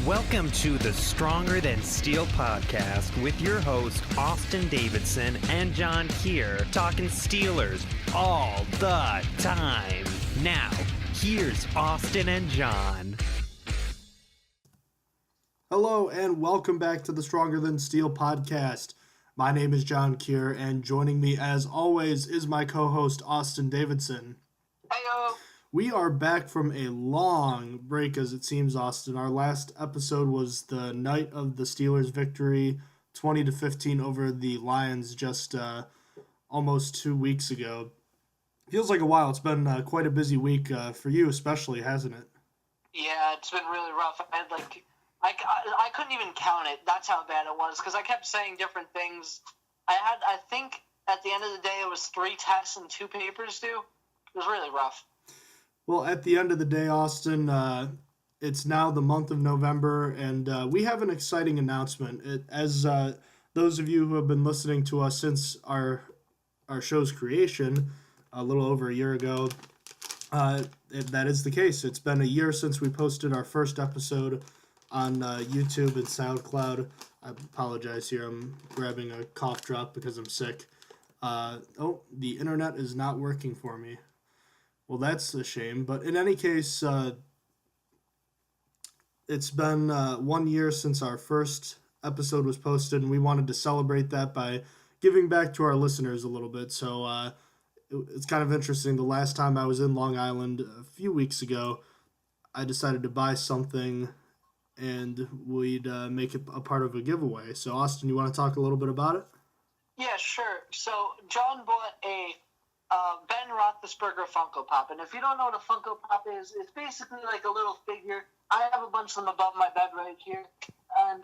Welcome to the Stronger Than Steel podcast with your host, Austin Davidson and John Keir, talking Steelers all the time. Now, here's Austin and John. Hello, and welcome back to the Stronger Than Steel podcast. My name is John Keir, and joining me, as always, is my co-host, Austin Davidson. Heyo. We are back from a long break, as it seems, Austin. Our last episode was the night of the Steelers' victory, 20-15 over the Lions, just almost 2 weeks ago. Feels like a while. It's been quite a busy week for you, especially, hasn't it? Yeah, it's been really rough. I couldn't even count it. That's how bad it was, because I kept saying different things. I think at the end of the day, it was 3 tests and 2 papers due. It was really rough. Well, at the end of the day, Austin, it's now the month of November, and we have an exciting announcement. As those of you who have been listening to us since our show's creation, a little over a year ago, that is the case. It's been a year since we posted our first episode on YouTube and SoundCloud. I apologize here. I'm grabbing a cough drop because I'm sick. The internet is not working for me. Well, that's a shame. But in any case, it's been 1 year since our first episode was posted, and we wanted to celebrate that by giving back to our listeners a little bit. So it's kind of interesting. The last time I was in Long Island a few weeks ago, I decided to buy something, and we'd make it a part of a giveaway. So, Austin, you want to talk a little bit about it? Yeah, sure. So John bought a Ben Roethlisberger Funko Pop, and if you don't know what a Funko Pop is, it's basically like a little figure. I have a bunch of them above my bed right here, and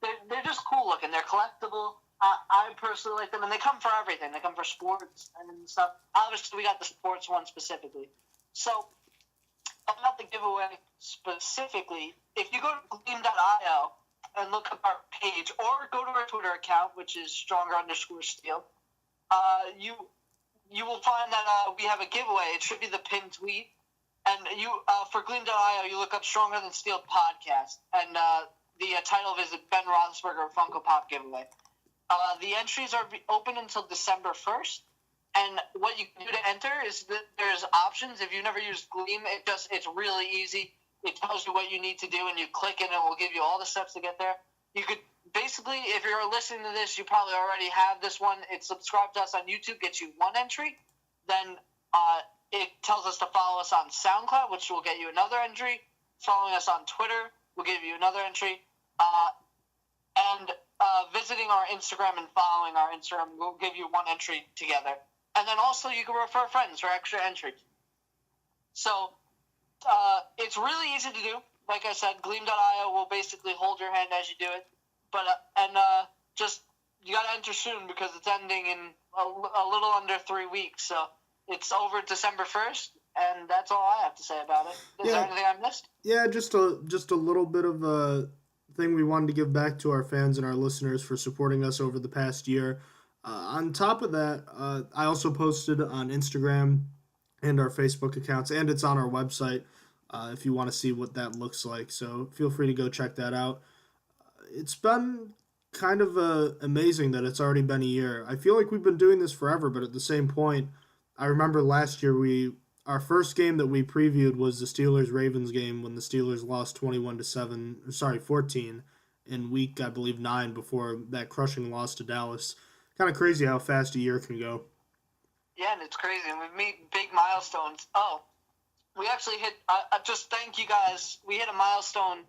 they're just cool looking. They're collectible. I personally like them, and they come for everything. They come for sports and stuff. Obviously, we got the sports one specifically. So about the giveaway specifically, if you go to gleam.io and look up our page, or go to our Twitter account, which is stronger_steel, you will find that we have a giveaway. It should be the pinned tweet. And you for gleam.io, you look up Stronger Than Steel podcast, and the title is Ben Roethlisberger Funko Pop giveaway. The entries are open until December 1st. And what you can do to enter is that there's options. If you've never used Gleam, it's really easy. It tells you what you need to do, and you click it, and it will give you all the steps to get there. You could basically, if you're listening to this, you probably already have this one. It's subscribe to us on YouTube, gets you 1 entry. Then it tells us to follow us on SoundCloud, which will get you another entry. Following us on Twitter will give you another entry. And visiting our Instagram and following our Instagram will give you 1 entry together. And then also you can refer friends for extra entries. So it's really easy to do. Like I said, gleam.io will basically hold your hand as you do it. But just you got to enter soon, because it's ending in a little under 3 weeks. So it's over December 1st, and that's all I have to say about it. Is there anything I missed? Yeah, just a little bit of a thing we wanted to give back to our fans and our listeners for supporting us over the past year. On top of that, I also posted on Instagram and our Facebook accounts, and it's on our website if you want to see what that looks like. So feel free to go check that out. It's been kind of amazing that it's already been a year. I feel like we've been doing this forever, but at the same point, I remember last year our first game that we previewed was the Steelers-Ravens game when the Steelers lost 14 in week, I believe, 9 before that crushing loss to Dallas. Kind of crazy how fast a year can go. Yeah, and it's crazy. And we've made big milestones. Oh, we actually hit, just thank you guys. We hit a milestone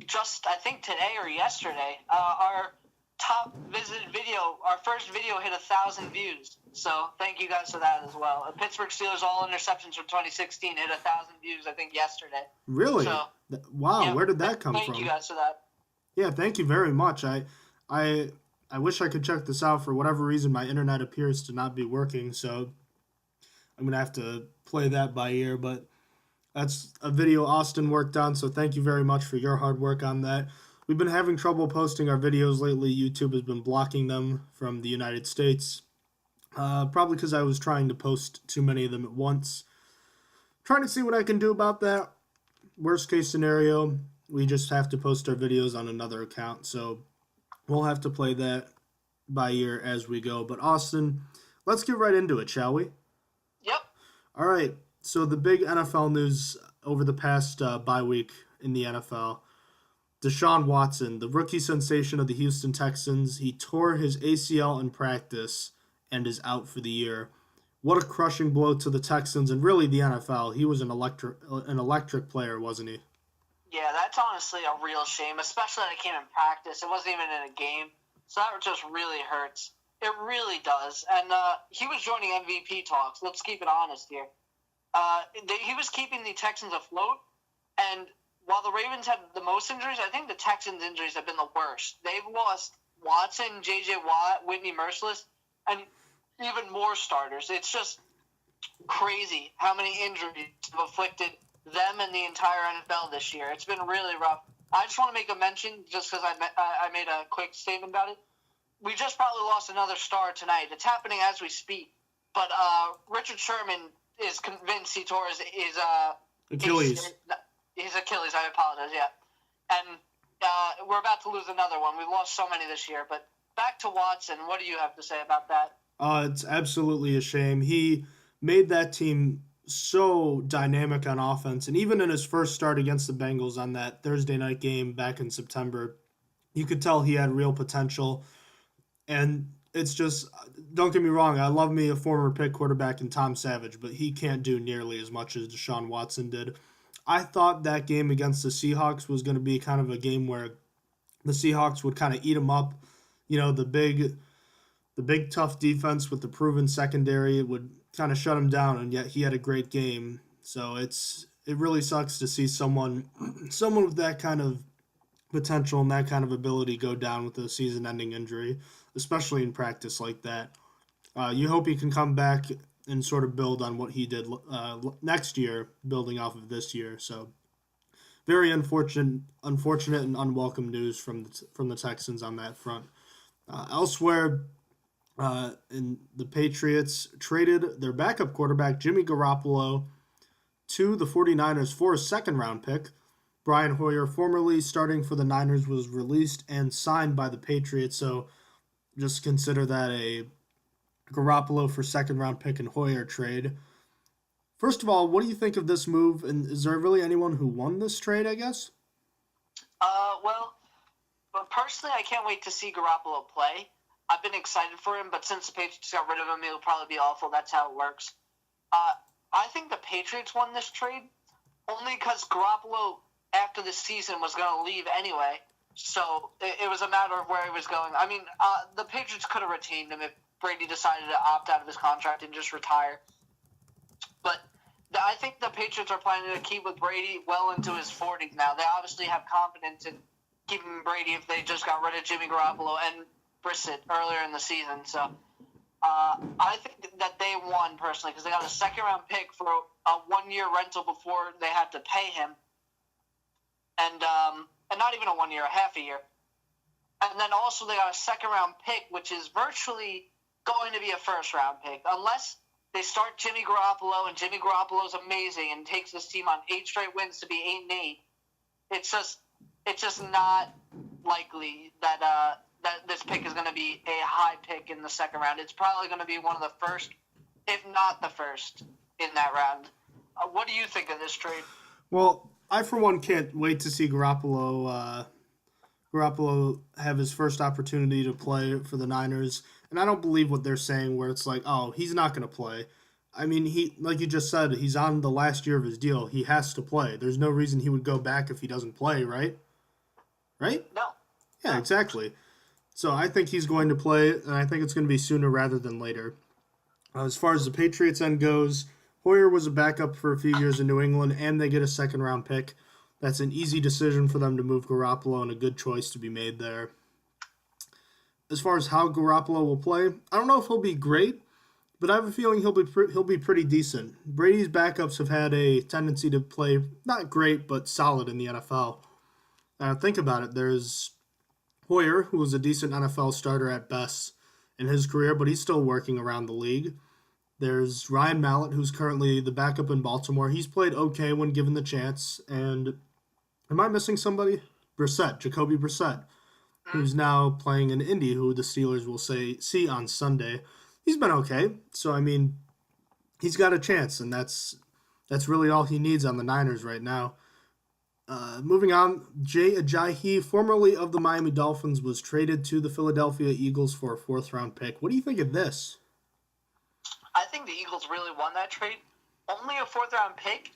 just, I think, today or yesterday. Our top visited video, our first video hit 1,000 views. So thank you guys for that as well. Pittsburgh Steelers all interceptions from 2016 hit 1,000 views, I think, yesterday. Really? So, wow, yeah, where did that come from? Thank you guys for that. Yeah, thank you very much. I wish I could check this out. For whatever reason, my internet appears to not be working, so I'm going to have to play that by ear. But that's a video Austin worked on, so thank you very much for your hard work on that. We've been having trouble posting our videos lately. YouTube has been blocking them from the United States, probably because I was trying to post too many of them at once. Trying to see what I can do about that. Worst case scenario, We just have to post our videos on another account, so we'll have to play that by ear as we go. But Austin, let's get right into it, shall we? Yep. All right. So the big NFL news over the past bye week in the NFL. Deshaun Watson, the rookie sensation of the Houston Texans, he tore his ACL in practice and is out for the year. What a crushing blow to the Texans and really the NFL. He was an electric player, wasn't he? Yeah, that's honestly a real shame, especially that it came in practice. It wasn't even in a game. So that just really hurts. It really does. And he was joining MVP talks. Let's keep it honest here. He was keeping the Texans afloat, and while the Ravens had the most injuries, I think the Texans' injuries have been the worst. They've lost Watson, J.J. Watt, Whitney Merciless, and even more starters. It's just crazy how many injuries have afflicted them and the entire NFL this year. It's been really rough. I just want to make a mention, just because I made a quick statement about it. We just probably lost another star tonight. It's happening as we speak. But Richard Sherman is convinced he tore his Achilles. His Achilles, I apologize, yeah. And we're about to lose another one. We've lost so many this year. But back to Watson. What do you have to say about that? It's absolutely a shame. He made that team so dynamic on offense. And even in his first start against the Bengals on that Thursday night game back in September, you could tell he had real potential. And it's just, don't get me wrong, I love me a former pick quarterback in Tom Savage, but he can't do nearly as much as Deshaun Watson did. I thought that game against the Seahawks was going to be kind of a game where the Seahawks would kind of eat him up. You know, the big tough defense with the proven secondary would kind of shut him down, and yet he had a great game. So it really sucks to see someone with that kind of potential and that kind of ability go down with a season-ending injury, especially in practice like that. You hope he can come back and sort of build on what he did next year, building off of this year. So very unfortunate and unwelcome news from the Texans on that front. Elsewhere, in the Patriots traded their backup quarterback, Jimmy Garoppolo, to the 49ers for a second-round pick. Brian Hoyer, formerly starting for the Niners, was released and signed by the Patriots, so just consider that a Garoppolo for second-round pick and Hoyer trade. First of all, what do you think of this move, and is there really anyone who won this trade, I guess? But personally, I can't wait to see Garoppolo play. I've been excited for him, but since the Patriots got rid of him, it'll probably be awful. That's how it works. I think the Patriots won this trade only because Garoppolo, after the season, was going to leave anyway. So it was a matter of where he was going. I mean, the Patriots could have retained him if Brady decided to opt out of his contract and just retire. But I think the Patriots are planning to keep with Brady well into his 40s now. They obviously have confidence in keeping Brady if they just got rid of Jimmy Garoppolo and Brissett earlier in the season. So I think that they won personally because they got a second-round pick for a one-year rental before they had to pay him. And not even a 1 year, a half a year. And then also they got a second-round pick, which is virtually going to be a first-round pick. Unless they start Jimmy Garoppolo, and Jimmy Garoppolo's amazing and takes this team on 8 straight wins to be 8-8. It's just not likely that this pick is going to be a high pick in the second round. It's probably going to be one of the first, if not the first, in that round. What do you think of this trade? Well, I, for one, can't wait to see Garoppolo have his first opportunity to play for the Niners. And I don't believe what they're saying where it's like, oh, he's not going to play. I mean, he, like you just said, he's on the last year of his deal. He has to play. There's no reason he would go back if he doesn't play, right? Right? No. Yeah, exactly. So I think he's going to play, and I think it's going to be sooner rather than later. As far as the Patriots end goes, Hoyer was a backup for a few years in New England, and they get a second-round pick. That's an easy decision for them to move Garoppolo, and a good choice to be made there. As far as how Garoppolo will play, I don't know if he'll be great, but I have a feeling he'll be pretty decent. Brady's backups have had a tendency to play not great, but solid in the NFL. Think about it. There's Hoyer, who was a decent NFL starter at best in his career, but he's still working around the league. There's Ryan Mallett, who's currently the backup in Baltimore. He's played okay when given the chance, and Am I missing somebody? Jacoby Brissett, who's now playing in Indy, who the Steelers will see on Sunday. He's been okay. So, I mean, he's got a chance, and that's really all he needs on the Niners right now. Moving on, Jay Ajayi, formerly of the Miami Dolphins, was traded to the Philadelphia Eagles for a fourth-round pick. What do you think of this? I think the Eagles really won that trade. Only a fourth-round pick?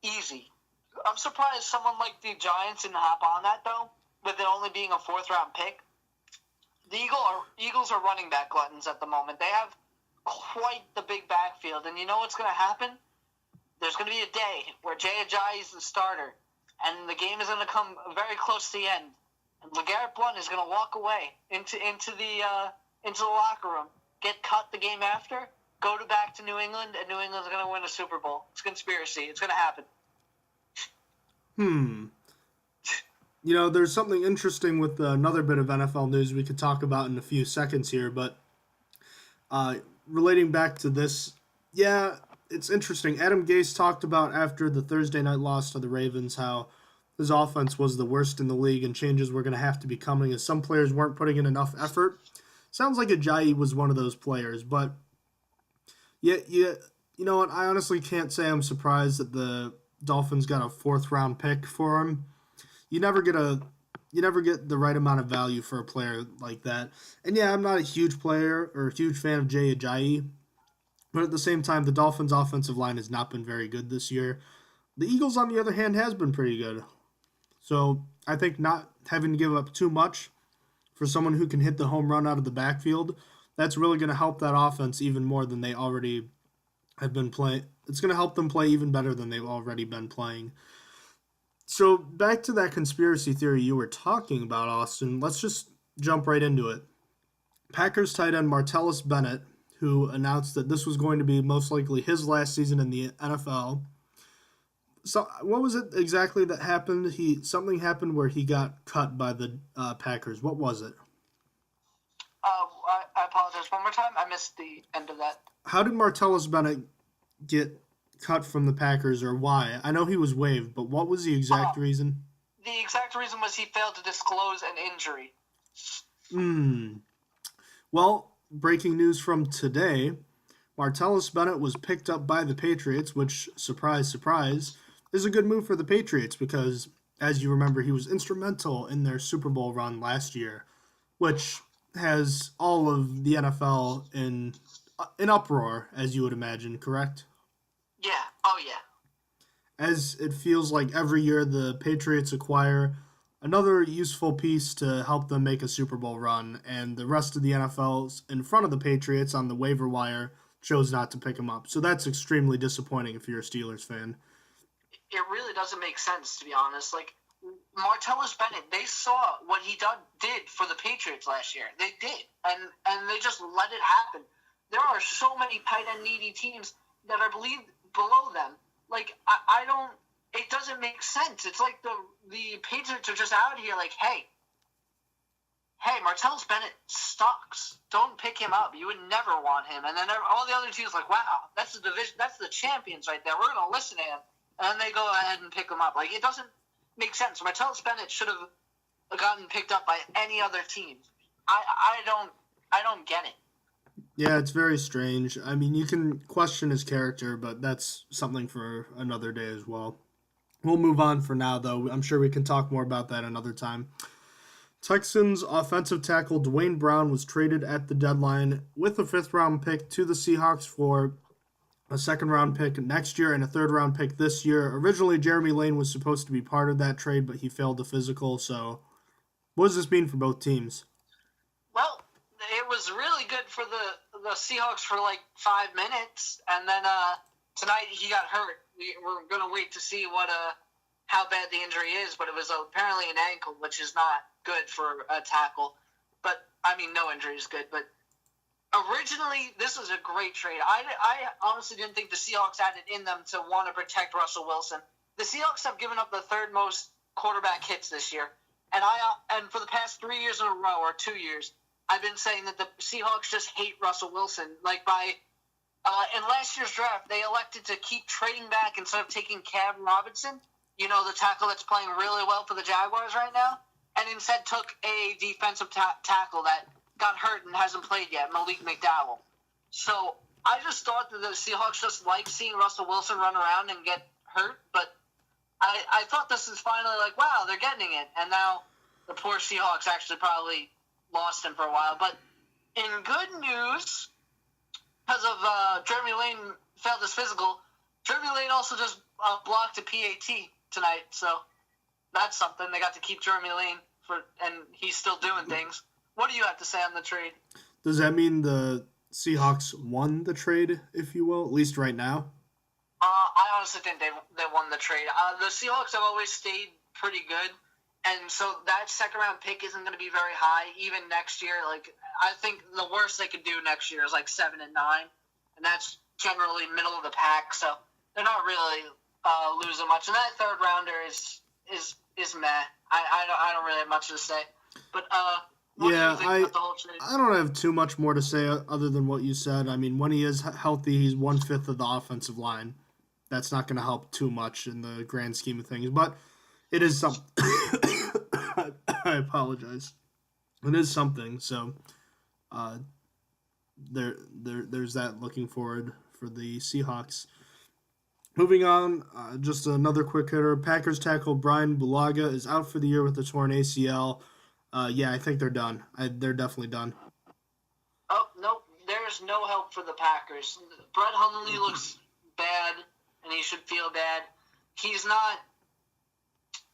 Easy. I'm surprised someone like the Giants didn't hop on that, though, with it only being a fourth-round pick. The Eagles are running back gluttons at the moment. They have quite the big backfield, and you know what's going to happen? There's going to be a day where Jay Ajayi is the starter, and the game is going to come very close to the end. And LeGarrette Blount is going to walk away into the locker room, get cut the game after, go back to New England, and New England's going to win a Super Bowl. It's conspiracy. It's going to happen. You know, there's something interesting with another bit of NFL news we could talk about in a few seconds here, but relating back to this, yeah, it's interesting. Adam Gase talked about after the Thursday night loss to the Ravens how his offense was the worst in the league and changes were going to have to be coming as some players weren't putting in enough effort. Sounds like Ajayi was one of those players, but yeah, you know what? I honestly can't say I'm surprised that the Dolphins got a fourth-round pick for him. You never get the right amount of value for a player like that. And yeah, I'm not a huge player or a huge fan of Jay Ajayi, but at the same time, the Dolphins' offensive line has not been very good this year. The Eagles, on the other hand, has been pretty good. So I think not having to give up too much for someone who can hit the home run out of the backfield, that's really going to help that offense even more than they already have been playing. It's going to help them play even better than they've already been playing. So back to that conspiracy theory you were talking about, Austin. Let's just jump right into it. Packers tight end Martellus Bennett, who announced that this was going to be most likely his last season in the NFL. So what was it exactly that happened? Something happened where he got cut by the Packers. What was it? I apologize. One more time. I missed the end of that. How did Martellus Bennett get cut from the Packers, or why? I know he was waived, but what was the exact reason? The exact reason was he failed to disclose an injury. Well, breaking news from today, Martellus Bennett was picked up by the Patriots, which, surprise, surprise, is a good move for the Patriots because, as you remember, he was instrumental in their Super Bowl run last year, which has all of the NFL in uproar, as you would imagine, correct? Yeah. Oh, yeah. As it feels like every year the Patriots acquire another useful piece to help them make a Super Bowl run, and the rest of the NFL's in front of the Patriots on the waiver wire chose not to pick him up. So that's extremely disappointing if you're a Steelers fan. It really doesn't make sense, to be honest. Like, Martellus Bennett, they saw what he did for the Patriots last year. They did, and they just let it happen. There are so many tight end needy teams that are below them. Like, I don't. It doesn't make sense. It's like the Patriots are just out here like, hey, Martellus Bennett sucks. Don't pick him up. You would never want him. And then all the other teams like, wow, that's the division. That's the champions right there. We're gonna listen to him. And then they go ahead and pick him up. Like, it doesn't make sense. Martellus Bennett should have gotten picked up by any other team. I don't get it. Yeah, it's very strange. I mean, you can question his character, but that's something for another day as well. We'll move on for now, though. I'm sure we can talk more about that another time. Texans offensive tackle Dwayne Brown was traded at the deadline with a fifth-round pick to the Seahawks for a second-round pick next year and a third-round pick this year. Originally, Jeremy Lane was supposed to be part of that trade, but he failed the physical. So what does this mean for both teams? Well, it was really good for the Seahawks for like 5 minutes, and then tonight he got hurt. We're going to wait to see how bad the injury is, but it was apparently an ankle, which is not good for a tackle. But, I mean, no injury is good. But originally, this was a great trade. I honestly didn't think the Seahawks had it in them to want to protect Russell Wilson. The Seahawks have given up the third most quarterback hits this year. And for the past 3 years in a row, or 2 years, I've been saying that the Seahawks just hate Russell Wilson. Like, in last year's draft, they elected to keep trading back instead of taking Cam Robinson. the tackle that's playing really well for the Jaguars right now, and instead took a defensive tackle that got hurt and hasn't played yet, Malik McDowell. So I just thought that the Seahawks just like seeing Russell Wilson run around and get hurt, but I thought this is finally like, wow, they're getting it. And now the poor Seahawks actually probably lost him for a while. But in good news, because of Jeremy Lane failed his physical, Jeremy Lane also just blocked a PAT tonight. So that's something. They got to keep Jeremy Lane, and he's still doing things. What do you have to say on the trade? Does that mean the Seahawks won the trade, if you will, at least right now? I honestly think they won the trade. The Seahawks have always stayed pretty good, and so that second-round pick isn't going to be very high even next year. Like, I think the worst they could do next year is like 7-9, and that's generally middle of the pack. So they're not really losing much. And that third rounder is meh. I don't really have much to say. But what do you think about the whole trade? I don't have too much more to say other than what you said. I mean, when he is healthy, he's 1/5 of the offensive line. That's not going to help too much in the grand scheme of things, but it is something. I apologize. It is something. So, there's that. Looking forward for the Seahawks. Moving on, just another quick hitter. Packers tackle Brian Bulaga is out for the year with a torn ACL. I think they're done. They're definitely done. Oh, nope. There's no help for the Packers. Brett Hundley looks bad, and he should feel bad. He's not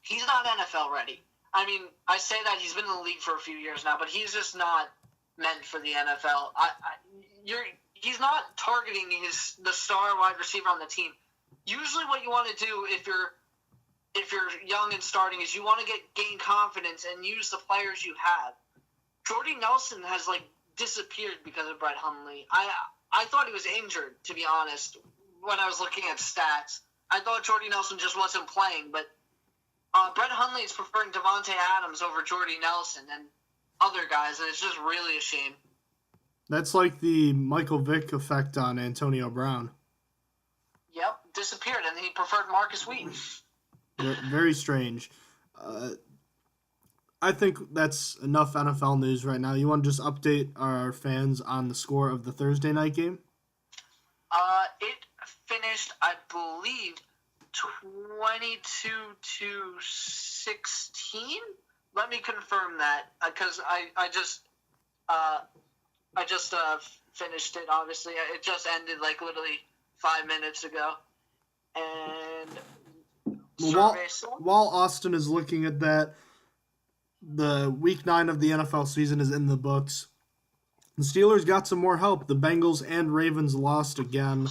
NFL ready. I mean, I say that he's been in the league for a few years now, but he's just not meant for the NFL. He's not targeting the star wide receiver on the team. Usually what you want to do if you're young and starting is you want to gain confidence and use the players you have. Jordy Nelson has disappeared because of Brett Hundley. I thought he was injured, to be honest, when I was looking at stats. I thought Jordy Nelson just wasn't playing, but Brett Hundley is preferring Devontae Adams over Jordy Nelson and other guys, and it's just really a shame. That's like the Michael Vick effect on Antonio Brown. Yep, disappeared, and he preferred Marcus Wheaton. Very strange. I think that's enough NFL news right now. You want to just update our fans on the score of the Thursday night game? It finished, I believe, 22-16. Let me confirm that because I just finished it. Obviously, it just ended literally 5 minutes ago, and. While Austin is looking at that, the Week 9 of the NFL season is in the books. The Steelers got some more help. The Bengals and Ravens lost again.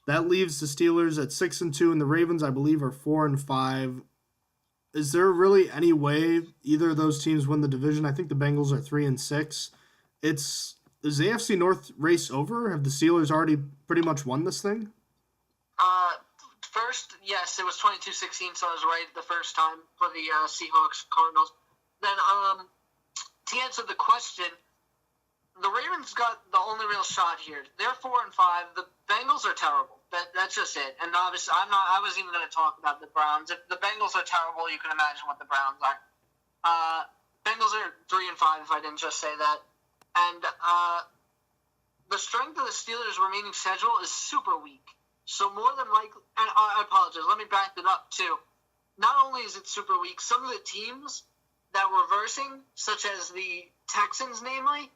That leaves the Steelers at 6-2, and the Ravens, I believe, are 4-5. Is there really any way either of those teams win the division? I think the Bengals are 3-6. Is the AFC North race over? Have the Steelers already pretty much won this thing? First, yes, it was 22-16, so I was right the first time for the Seahawks Cardinals. Then, to answer the question, the Ravens got the only real shot here. They're 4-5. The Bengals are terrible. That's just it. And obviously, I wasn't even going to talk about the Browns. If the Bengals are terrible, you can imagine what the Browns are. Bengals are 3-5. If I didn't just say that. And the strength of the Steelers' remaining schedule is super weak. So more than likely, and I apologize, let me back it up too. Not only is it super weak, some of the teams that were reversing, such as the Texans namely,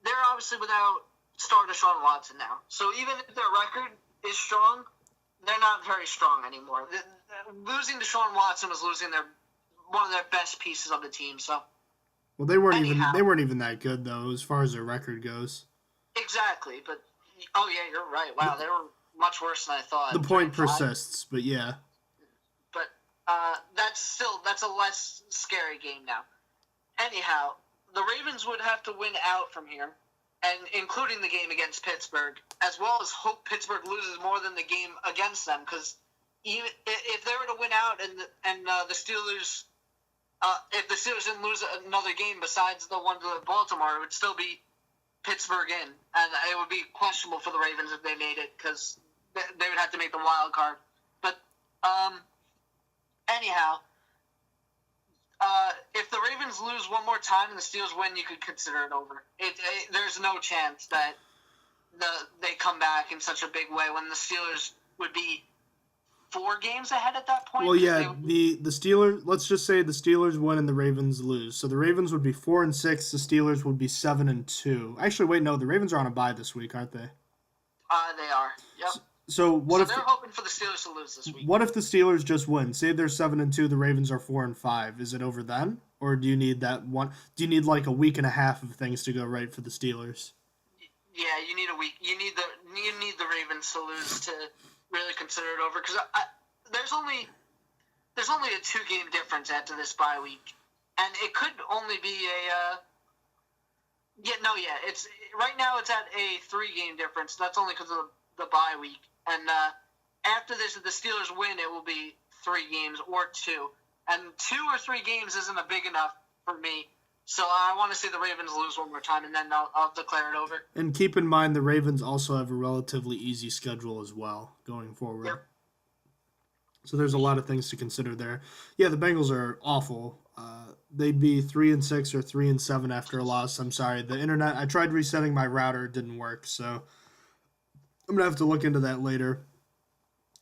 they're obviously without star Deshaun Watson now. So even if their record is strong, they're not very strong anymore. Losing Deshaun Watson was losing one of their best pieces of the team. So, well, they weren't even that good though, as far as their record goes. Exactly, but oh yeah, you're right. Wow, they were much worse than I thought. The point persists, but yeah. But that's a less scary game now. Anyhow, the Ravens would have to win out from here, and including the game against Pittsburgh, as well as hope Pittsburgh loses more than the game against them, because even if they were to win out and the Steelers, if the Steelers didn't lose another game besides the one to Baltimore, it would still be Pittsburgh in, and it would be questionable for the Ravens if they made it, because they would have to make the wild card. But Anyhow, if the Ravens lose one more time and the Steelers win, you could consider it over. There's no chance that they come back in such a big way when the Steelers would be 4 games ahead at that point. Well, yeah, the Steelers. Let's just say the Steelers win and the Ravens lose. So the Ravens would be 4-6. The Steelers would be 7-2. Actually, wait, no, the Ravens are on a bye this week, aren't they? They are. Yep. So what if they're hoping for the Steelers to lose this week? What if the Steelers just win? Say they're 7-2, the Ravens are 4-5. Is it over then, or do you need that one? Do you need like a week and a half of things to go right for the Steelers? Yeah, you need a week. You need the Ravens to lose to really consider it over, because there's only a 2-game difference after this bye week, and it could only be it's right now it's at a 3-game difference. That's only because of the bye week, and after this, if the Steelers win, it will be 3 games or 2, and 2 or 3 games isn't a big enough for me. So I want to see the Ravens lose one more time, and then I'll declare it over. And keep in mind, the Ravens also have a relatively easy schedule as well going forward. Yep. So there's a lot of things to consider there. Yeah, the Bengals are awful. They'd be 3-6 or 3-7 after a loss. I'm sorry. The internet, I tried resetting my router. It didn't work. So I'm going to have to look into that later.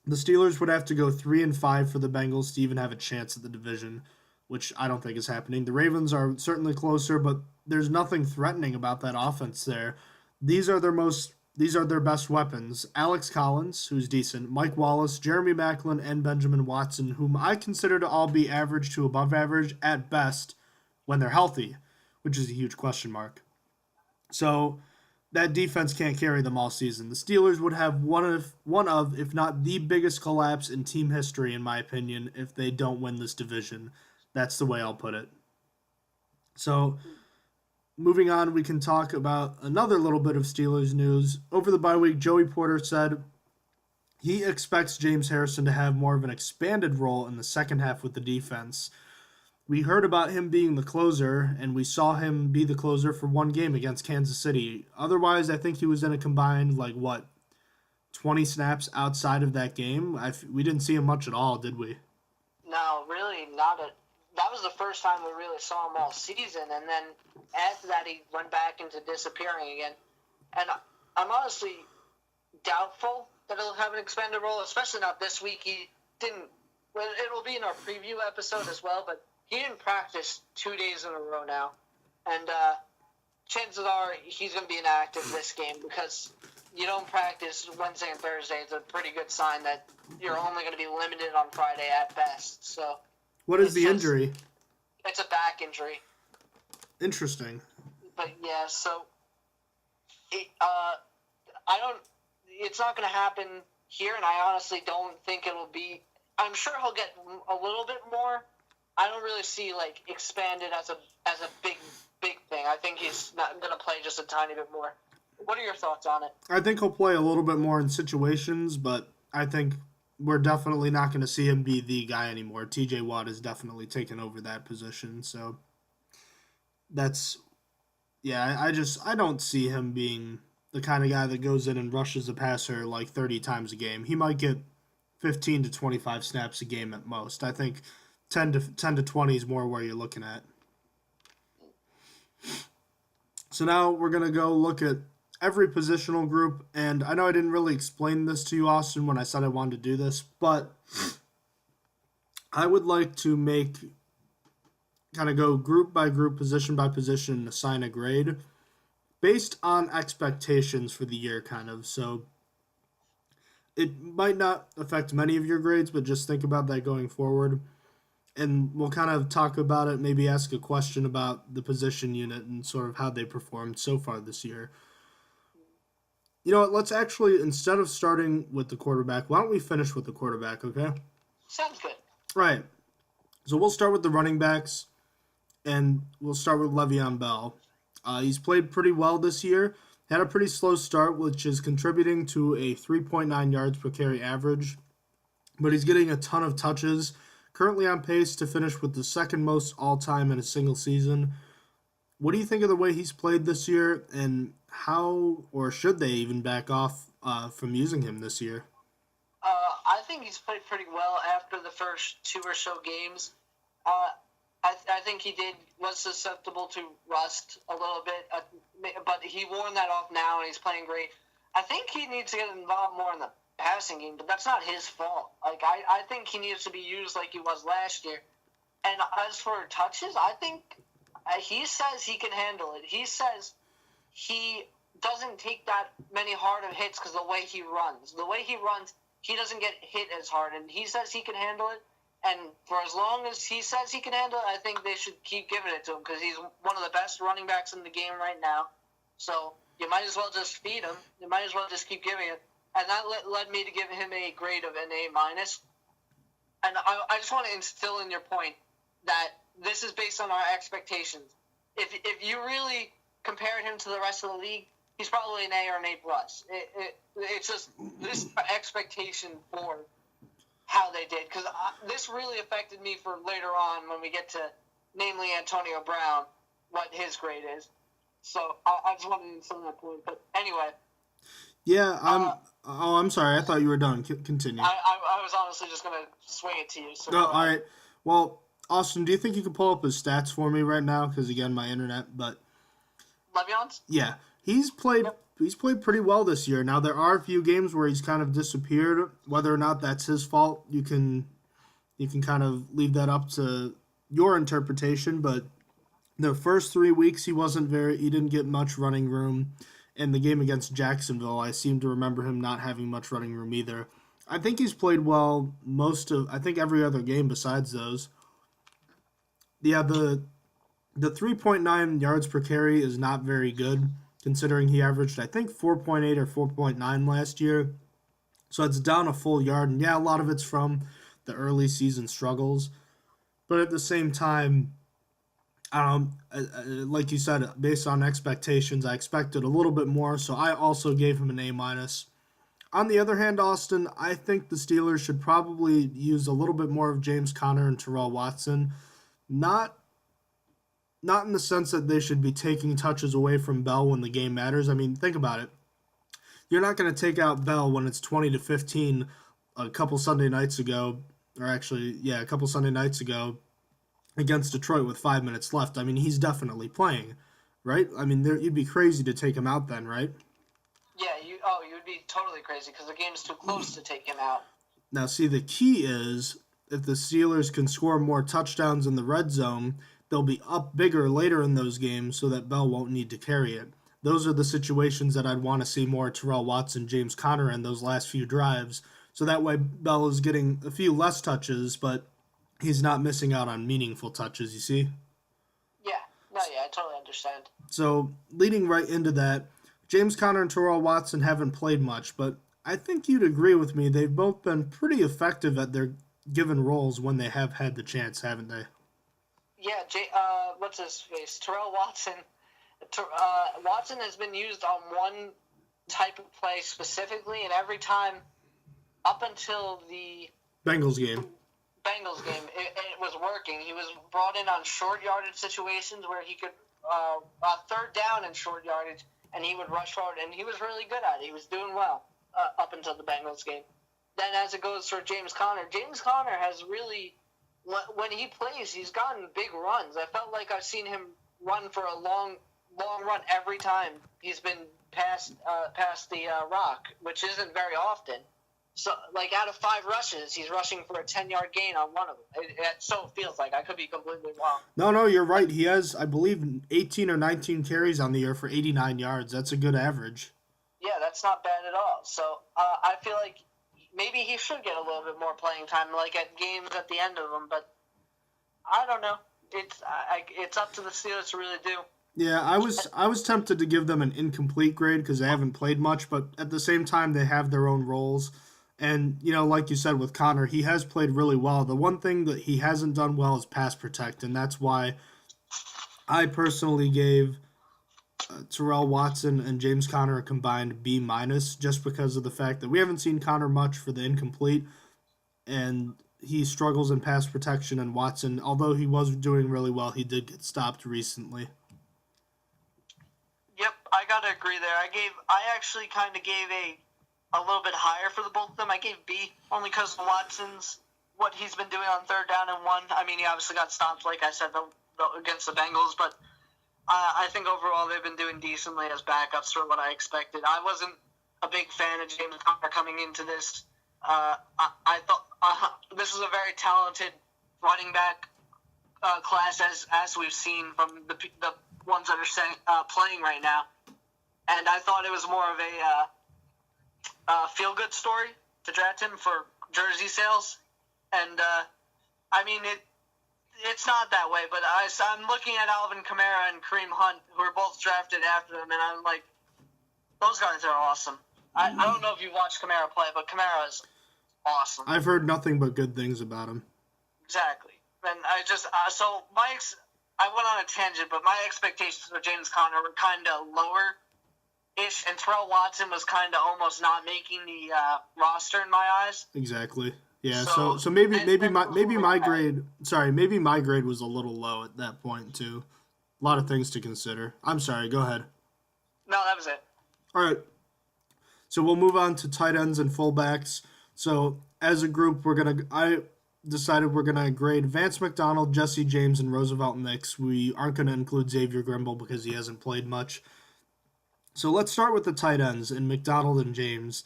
The Steelers would have to go 3-5 for the Bengals to even have a chance at the division, which I don't think is happening. The Ravens are certainly closer, but there's nothing threatening about that offense there. These are their best weapons. Alex Collins, who's decent, Mike Wallace, Jeremy Maclin, and Benjamin Watson, whom I consider to all be average to above average at best when they're healthy, which is a huge question mark. So that defense can't carry them all season. The Steelers would have one of, if not the biggest collapse in team history, in my opinion, if they don't win this division. That's the way I'll put it. So, moving on, we can talk about another little bit of Steelers news. Over the bye week, Joey Porter said he expects James Harrison to have more of an expanded role in the second half with the defense. We heard about him being the closer, and we saw him be the closer for 1 game against Kansas City. Otherwise, I think he was in a combined, 20 snaps outside of that game. We didn't see him much at all, did we? No, really not. That was the first time we really saw him all season, and then after that he went back into disappearing again. And I'm honestly doubtful that he'll have an expanded role, especially not this week. He didn't. Well, it'll be in our preview episode as well, but he didn't practice 2 days in a row now, and chances are he's going to be inactive this game because you don't practice Wednesday and Thursday. It's a pretty good sign that you're only going to be limited on Friday at best. So. What is the injury? It's a back injury. Interesting. But yeah, so it's not going to happen here, and I honestly don't think it'll be. I'm sure he'll get a little bit more. I don't really see expanded as a big thing. I think he's not going to play just a tiny bit more. What are your thoughts on it? I think he'll play a little bit more in situations, but I think we're definitely not going to see him be the guy anymore. TJ Watt has definitely taken over that position. So that's, yeah, I don't see him being the kind of guy that goes in and rushes a passer 30 times a game. He might get 15 to 25 snaps a game at most. I think 10 to 20 is more where you're looking at. So now we're going to go look at every positional group, and I know I didn't really explain this to you, Austin, when I said I wanted to do this, but I would like to go group by group, position by position, and assign a grade based on expectations for the year, So it might not affect many of your grades, but just think about that going forward. And we'll kind of talk about it, maybe ask a question about the position unit and sort of how they performed so far this year. You know what, let's actually, instead of starting with the quarterback, why don't we finish with the quarterback, okay? Sounds good. Right. So we'll start with the running backs, and we'll start with Le'Veon Bell. He's played pretty well this year, had a pretty slow start, which is contributing to a 3.9 yards per carry average, but he's getting a ton of touches, currently on pace to finish with the second most all-time in a single season. What do you think of the way he's played this year, and how or should they even back off from using him this year? I think he's played pretty well after the first 2 or so games. I think he was susceptible to rust a little bit, but he worn that off now, and he's playing great. I think he needs to get involved more in the passing game, but that's not his fault. Like, I think he needs to be used like he was last year. And as for touches, I think he says he can handle it. He says he doesn't take that many harder hits because the way he runs. The way he runs, he doesn't get hit as hard, and he says he can handle it. And for as long as he says he can handle it, I think they should keep giving it to him because he's one of the best running backs in the game right now. So you might as well just feed him. You might as well just keep giving it. And that led me to give him a grade of an A-. And I just want to instill in your point that this is based on our expectations. If you really compared him to the rest of the league, he's probably an A or an A+. It's just this expectation for how they did, because this really affected me for later on when we get to, namely Antonio Brown, what his grade is. So I just wanted to instill that point. But anyway. Yeah, I'm sorry. I thought you were done. Continue. I was honestly just going to swing it to you. So all right. Well, Austin, do you think you could pull up his stats for me right now? Because, again, my internet, but... Le'Veon's? Yeah. He's played pretty well this year. Now, there are a few games where he's kind of disappeared. Whether or not that's his fault, you can kind of leave that up to your interpretation. But the first 3 weeks, he didn't get much running room. In the game against Jacksonville, I seem to remember him not having much running room either. I think he's played well every other game besides those. Yeah, the 3.9 yards per carry is not very good, considering he averaged, I think, 4.8 or 4.9 last year. So it's down a full yard. And yeah, a lot of it's from the early season struggles. But at the same time, like you said, based on expectations, I expected a little bit more. So I also gave him an A-. On the other hand, Austin, I think the Steelers should probably use a little bit more of James Conner and Terrell Watson. Not in the sense that they should be taking touches away from Bell when the game matters. I mean, think about it. You're not going to take out Bell when it's 20-15 a couple Sunday nights ago against Detroit with 5 minutes left. I mean, he's definitely playing, right? I mean, you'd be crazy to take him out then, right? Yeah, you'd be totally crazy because the game's too close to take him out. Now, see, the key is if the Steelers can score more touchdowns in the red zone, they'll be up bigger later in those games so that Bell won't need to carry it. Those are the situations that I'd want to see more Terrell Watson, James Conner in those last few drives. So that way Bell is getting a few less touches, but he's not missing out on meaningful touches, you see? Yeah, I totally understand. So leading right into that, James Conner and Terrell Watson haven't played much, but I think you'd agree with me. They've both been pretty effective at their given roles when they have had the chance, haven't they? Yeah, what's his face? Terrell Watson. Watson has been used on one type of play specifically, and every time up until the Bengals game, it was working. He was brought in on short yardage situations where he could third down in short yardage, and he would rush forward, and he was really good at it. He was doing well up until the Bengals game. Then as it goes for James Conner has really, when he plays, he's gotten big runs. I felt like I've seen him run for a long run every time he's been past the rock, which isn't very often. So, like, out of 5 rushes, he's rushing for a 10-yard gain on one of them. So it feels like. I could be completely wrong. No, you're right. He has, I believe, 18 or 19 carries on the year for 89 yards. That's a good average. Yeah, that's not bad at all. So I feel like maybe he should get a little bit more playing time, like at games at the end of them. But I don't know. It's up to the Steelers to really do. Yeah, I was tempted to give them an incomplete grade because they haven't played much, but at the same time, they have their own roles. And, like you said with Conner, he has played really well. The one thing that he hasn't done well is pass protect, and that's why I personally gave Terrell Watson and James Conner a combined B-, just because of the fact that we haven't seen Conner much for the incomplete, and he struggles in pass protection, and Watson, although he was doing really well, he did get stopped recently. Yep, I gotta agree there. I actually kind of gave a little bit higher for the both of them. I gave B only because Watson's what he's been doing on 3rd down and 1. I mean, he obviously got stopped, like I said, against the Bengals, but I think overall they've been doing decently as backups for what I expected. I wasn't a big fan of James Conner coming into this. I thought this is a very talented running back class as we've seen from the ones that are playing right now. And I thought it was more of a feel-good story to draft him for jersey sales. And, I mean, it's not that way, but I'm looking at Alvin Kamara and Kareem Hunt, who are both drafted after them, and I'm like, those guys are awesome. I don't know if you watched Kamara play, but Kamara is awesome. I've heard nothing but good things about him. Exactly. And I just, I went on a tangent, but my expectations for James Conner were kind of lower-ish, and Terrell Watson was kind of almost not making the roster in my eyes. Exactly. Yeah, so maybe my grade was a little low at that point too. A lot of things to consider. I'm sorry, go ahead. No, that was it. All right. So we'll move on to tight ends and fullbacks. So as a group, I decided we're gonna grade Vance McDonald, Jesse James, and Roosevelt Nix. We aren't gonna include Xavier Grimble because he hasn't played much. So let's start with the tight ends and McDonald and James.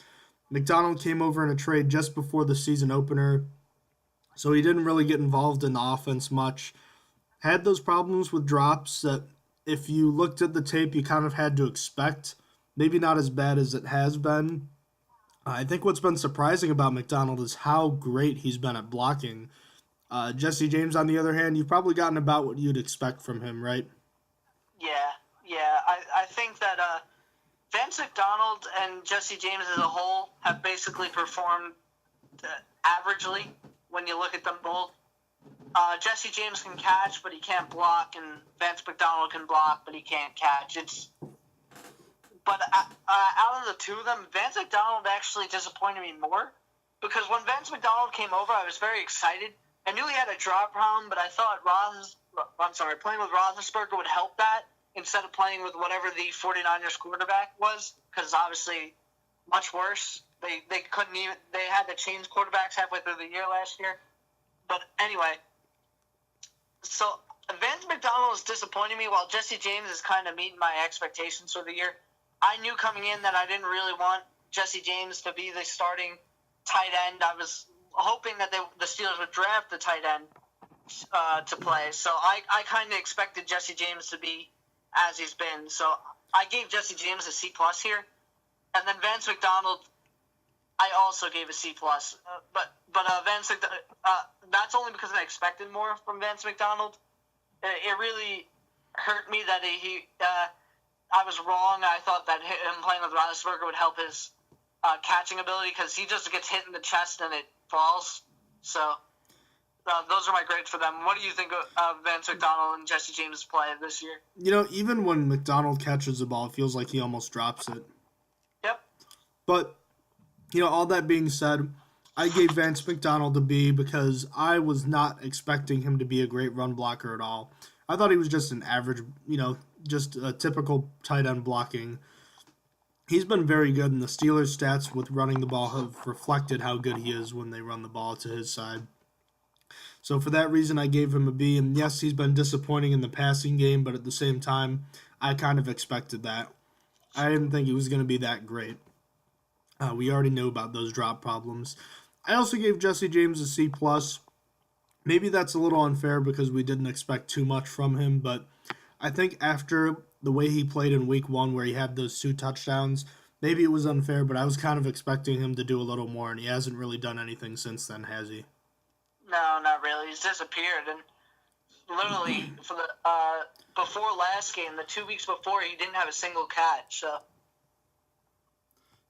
McDonald came over in a trade just before the season opener, so he didn't really get involved in the offense much. Had those problems with drops that if you looked at the tape, you kind of had to expect. Maybe not as bad as it has been. I think what's been surprising about McDonald is how great he's been at blocking. Jesse James, on the other hand, you've probably gotten about what you'd expect from him, right? Yeah. I think that Vance McDonald and Jesse James as a whole have basically performed averagely when you look at them both. Jesse James can catch, but he can't block, and Vance McDonald can block, but he can't catch. But out of the two of them, Vance McDonald actually disappointed me more because when Vance McDonald came over, I was very excited. I knew he had a drop problem, but I thought playing with Roethlisberger would help that instead of playing with whatever the 49ers quarterback was, because obviously much worse. They had to change quarterbacks halfway through the year last year. But anyway, so Vance McDonald is disappointing me while Jesse James is kind of meeting my expectations for the year. I knew coming in that I didn't really want Jesse James to be the starting tight end. I was hoping that the Steelers would draft the tight end to play. So I kind of expected Jesse James to be as he's been. So I gave Jesse James a C+ here. And then Vance McDonald, I also gave a C+. But Vance, that's only because I expected more from Vance McDonald. It really hurt me that I was wrong. I thought that him playing with Roethlisberger would help his catching ability because he just gets hit in the chest and it falls. So those are my grades for them. What do you think of Vance McDonald and Jesse James' play this year? You know, even when McDonald catches the ball, it feels like he almost drops it. Yep. But, you know, all that being said, I gave Vance McDonald a B because I was not expecting him to be a great run blocker at all. I thought he was just an average, just a typical tight end blocking. He's been very good, and the Steelers' stats with running the ball have reflected how good he is when they run the ball to his side. So for that reason, I gave him a B. And yes, he's been disappointing in the passing game, but at the same time, I kind of expected that. I didn't think he was going to be that great. We already knew about those drop problems. I also gave Jesse James a C+. Maybe that's a little unfair because we didn't expect too much from him, but I think after the way he played in week 1 where he had those 2 touchdowns, maybe it was unfair, but I was kind of expecting him to do a little more, and he hasn't really done anything since then, has he? No, not really. He's disappeared, and literally for the before last game, the 2 weeks before, he didn't have a single catch. So.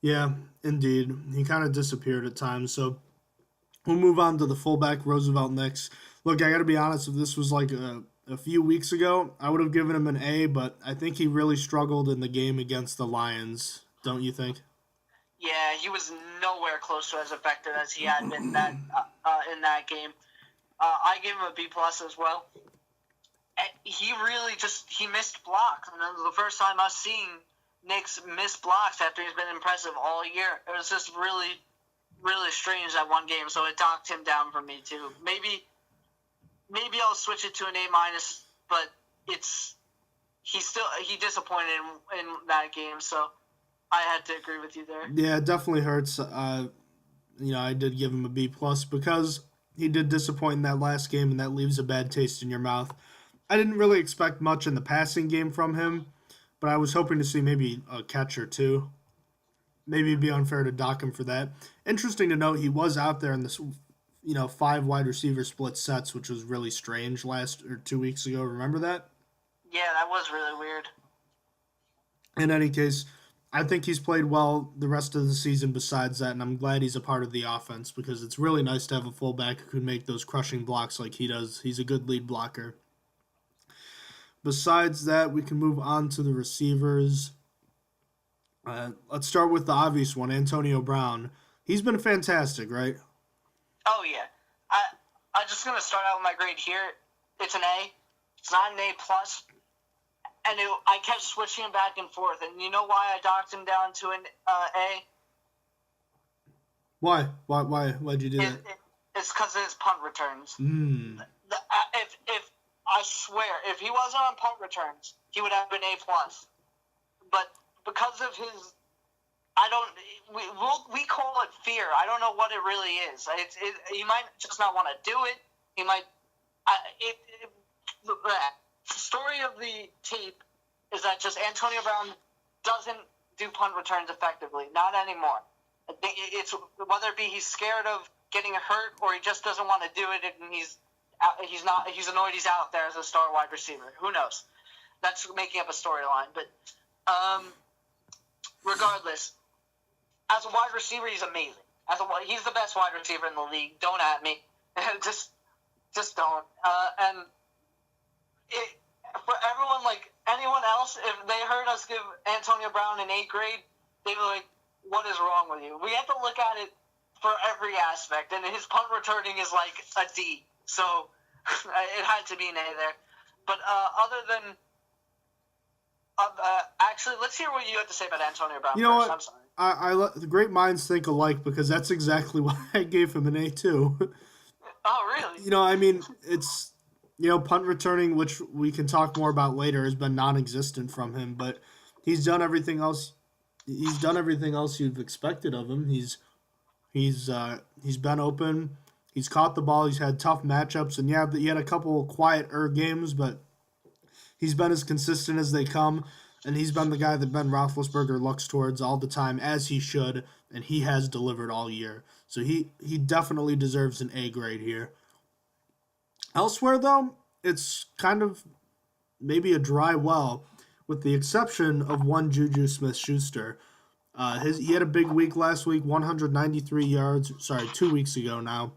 Yeah, indeed. He kind of disappeared at times. So we'll move on to the fullback, Roosevelt Nix. Look, I got to be honest, if this was like a few weeks ago, I would have given him an A, but I think he really struggled in the game against the Lions, don't you think? Yeah, he was nowhere close to as effective as he had been in that game. I gave him a B+ as well. He really he missed blocks. And that was the first time us seeing Nick's missed blocks after he's been impressive all year. It was just really, really strange that one game, so it knocked him down for me too. Maybe I'll switch it to an A-, but he disappointed in that game, so I had to agree with you there. Yeah, it definitely hurts. I did give him a B+ because he did disappoint in that last game, and that leaves a bad taste in your mouth. I didn't really expect much in the passing game from him, but I was hoping to see maybe a catch or two. Maybe it'd be unfair to dock him for that. Interesting to note, he was out there in this, 5 wide receiver split sets, which was really strange 2 weeks ago. Remember that? Yeah, that was really weird. In any case, I think he's played well the rest of the season besides that, and I'm glad he's a part of the offense because it's really nice to have a fullback who can make those crushing blocks like he does. He's a good lead blocker. Besides that, we can move on to the receivers. Let's start with the obvious one, Antonio Brown. He's been fantastic, right? Oh, yeah. I'm just going to start out with my grade here. It's an A. It's not an A+. And I kept switching him back and forth. And you know why I docked him down to an A? Why? Why'd you do that? It's because of his punt returns. If I swear, if he wasn't on punt returns, he would have been A+. But because of his, we call it fear. I don't know what it really is. He might just not want to do it. He might. The story of the tape is that just Antonio Brown doesn't do punt returns effectively. Not anymore. It's whether it be he's scared of getting hurt or he just doesn't want to do it, and he's annoyed he's out there as a star wide receiver. Who knows? That's making up a storyline. But regardless, as a wide receiver, he's amazing. He's the best wide receiver in the league. Don't at me. just don't. For everyone, like anyone else, if they heard us give Antonio Brown an A grade, they'd be like, what is wrong with you? We have to look at it for every aspect, and his punt returning is like a D. So it had to be an A there. But other than actually, let's hear what you have to say about Antonio Brown. You know first. what? I'm sorry. The great minds think alike because that's exactly why I gave him an A too. Oh, really? It's punt returning, which we can talk more about later, has been non-existent from him. But he's done everything else. He's done everything else you've expected of him. He's been open. He's caught the ball. He's had tough matchups, and he had a couple quieter games, but he's been as consistent as they come, and he's been the guy that Ben Roethlisberger looks towards all the time, as he should, and he has delivered all year. So he definitely deserves an A grade here. Elsewhere, though, it's kind of maybe a dry well, with the exception of one Juju Smith-Schuster. He had a big week last week, 193 yards, 2 weeks ago now,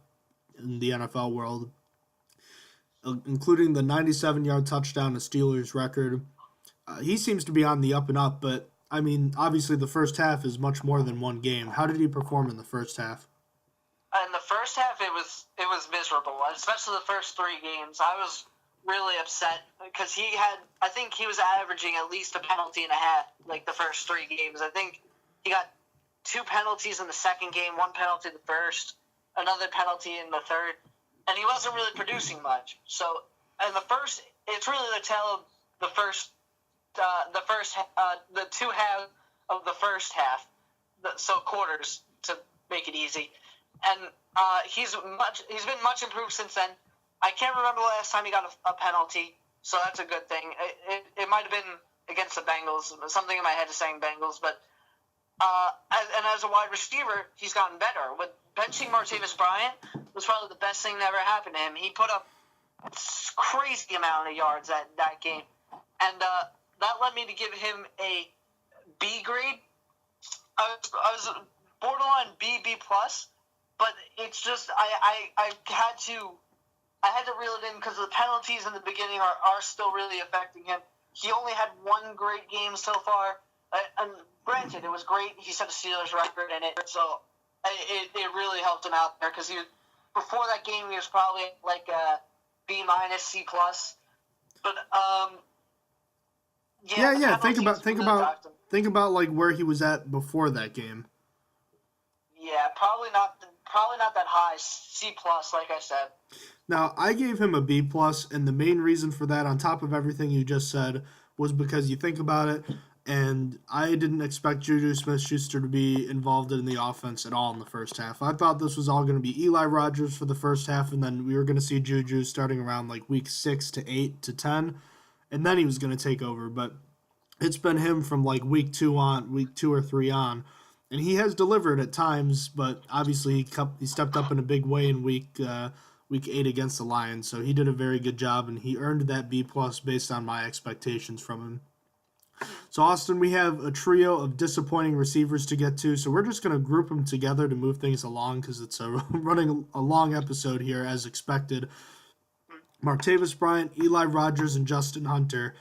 in the NFL world, including the 97-yard touchdown, a Steelers record. He seems to be on the up and up, but, obviously the first half is much more than one game. How did he perform in the first half? In the first half, it was miserable, especially the first 3 games. I was really upset because I think he was averaging at least a penalty and a half, like the first 3 games. I think he got 2 penalties in the second game, 1 penalty in the first, another penalty in the third, and he wasn't really producing much. So, in the first, it's really the tale of the 2 halves of the first half, so quarters to make it easy. And he's been much improved since then. I can't remember the last time he got a penalty, so that's a good thing. It might have been against the Bengals. Something in my head is saying Bengals, but as a wide receiver, he's gotten better. With benching Martavis Bryant was probably the best thing that ever happened to him. He put up a crazy amount of yards that game, and that led me to give him a B grade. I was borderline B+. But it's just I had to reel it in because the penalties in the beginning are still really affecting him. He only had 1 great game so far, and granted it was great. He set a Steelers record in it, so it really helped him out there because before that game he was probably like a B-, C+. But Yeah. The Think about like where he was at before that game. Yeah, probably not that high. C plus, like I said. Now, I gave him a B plus, and the main reason for that, on top of everything you just said, was because you think about it, and I didn't expect Juju Smith-Schuster to be involved in the offense at all in the first half. I thought this was all going to be Eli Rogers for the first half, and then we were going to see Juju starting around like week 6 to 8 to 10, and then he was going to take over. But it's been him from like week 2 or 3 on. And he has delivered at times, but obviously he stepped up in a big way in week 8 against the Lions. So he did a very good job, and he earned that B plus based on my expectations from him. So Austin, we have a trio of disappointing receivers to get to, so we're just going to group them together to move things along because it's running a long episode here as expected. Martavis Bryant, Eli Rogers, and Justin Hunter.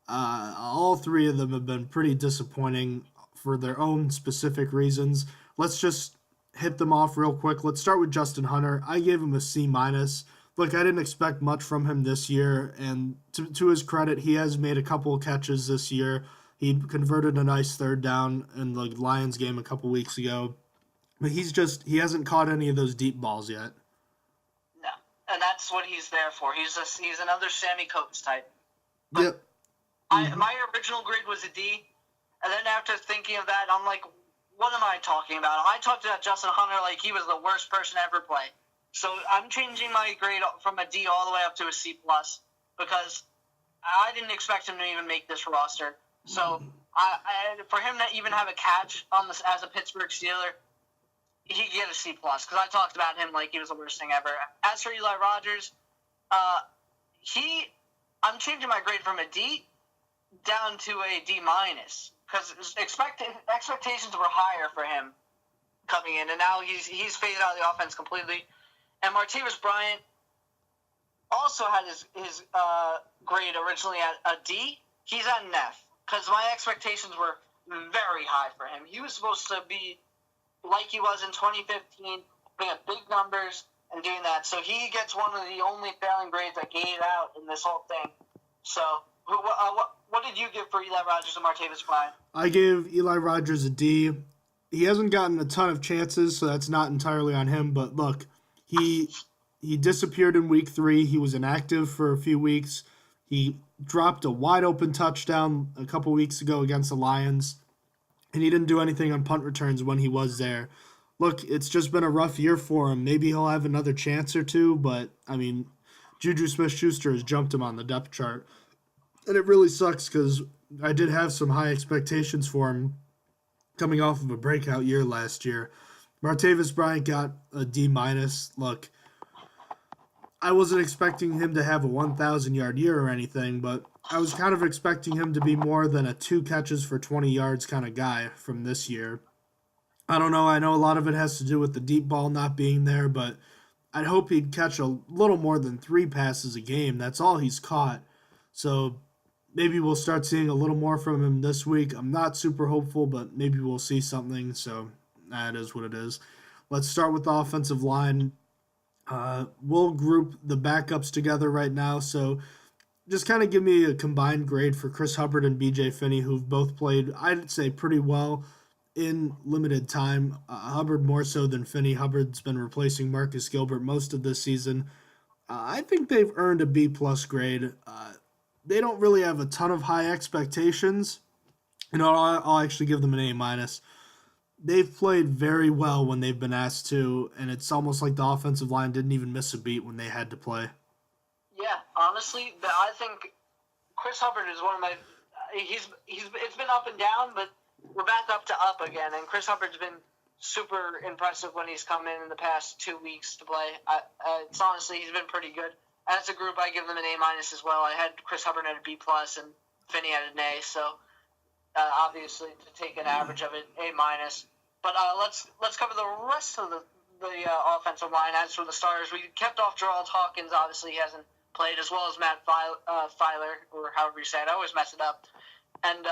All three of them have been pretty disappointing for their own specific reasons. Let's just hit them off real quick. Let's start with Justin Hunter. I gave him a C minus. Look, I didn't expect much from him this year, and to his credit, he has made a couple of catches this year. He converted a nice third down in the Lions game a couple weeks ago, but he hasn't caught any of those deep balls yet. No, and that's what he's there for. He's another Sammy Coates type. But yep. My original grade was a D. And then after thinking of that, I'm like, what am I talking about? I talked about Justin Hunter like he was the worst person to ever play. So I'm changing my grade from a D all the way up to a C plus because I didn't expect him to even make this roster. So for him to even have a catch as a Pittsburgh Steeler, he could get a C plus because I talked about him like he was the worst thing ever. As for Eli Rogers, I'm changing my grade from a D down to a D minus. Because expectations were higher for him coming in, and now he's faded out of the offense completely. And Martavis Bryant also had his grade originally at a D. He's at an F because my expectations were very high for him. He was supposed to be like he was in 2015, putting up big numbers and doing that. So he gets one of the only failing grades I gave out in this whole thing. So what did you give for Eli Rogers and Martavis Bryant? I gave Eli Rogers a D. He hasn't gotten a ton of chances, so that's not entirely on him. But look, he disappeared in week 3. He was inactive for a few weeks. He dropped a wide-open touchdown a couple weeks ago against the Lions, and he didn't do anything on punt returns when he was there. Look, it's just been a rough year for him. Maybe he'll have another chance or two, but, I mean, Juju Smith-Schuster has jumped him on the depth chart. And it really sucks because I did have some high expectations for him coming off of a breakout year last year. Martavis Bryant got a D minus. Look, I wasn't expecting him to have a 1,000-yard year or anything, but I was kind of expecting him to be more than a 2 catches for 20 yards kind of guy from this year. I don't know. I know a lot of it has to do with the deep ball not being there, but I'd hope he'd catch a little more than 3 passes a game. That's all he's caught. So maybe we'll start seeing a little more from him this week. I'm not super hopeful, but maybe we'll see something. So that is what it is. Let's start with the offensive line. We'll group the backups together right now. So just kind of give me a combined grade for Chris Hubbard and B.J. Finney, who've both played, I'd say, pretty well in limited time. Hubbard more so than Finney. Hubbard's been replacing Marcus Gilbert most of this season. I think they've earned a B-plus grade. They don't really have a ton of high expectations. I'll actually give them an A-minus. They've played very well when they've been asked to, and it's almost like the offensive line didn't even miss a beat when they had to play. Yeah, honestly, I think Chris Hubbard is one of my. It's been up and down, but we're back up to up again. And Chris Hubbard's been super impressive when he's come in the past 2 weeks to play. It's honestly, he's been pretty good. As a group, I give them an A- as well. I had Chris Hubbard at a B+ and Finney at an A. So obviously, to take an average of it, A-. But let's cover the rest of the offensive line. As for the starters, we kept off Gerald Hawkins. Obviously, he hasn't played, as well as Matt Filer, or however you say it. I always mess it up. And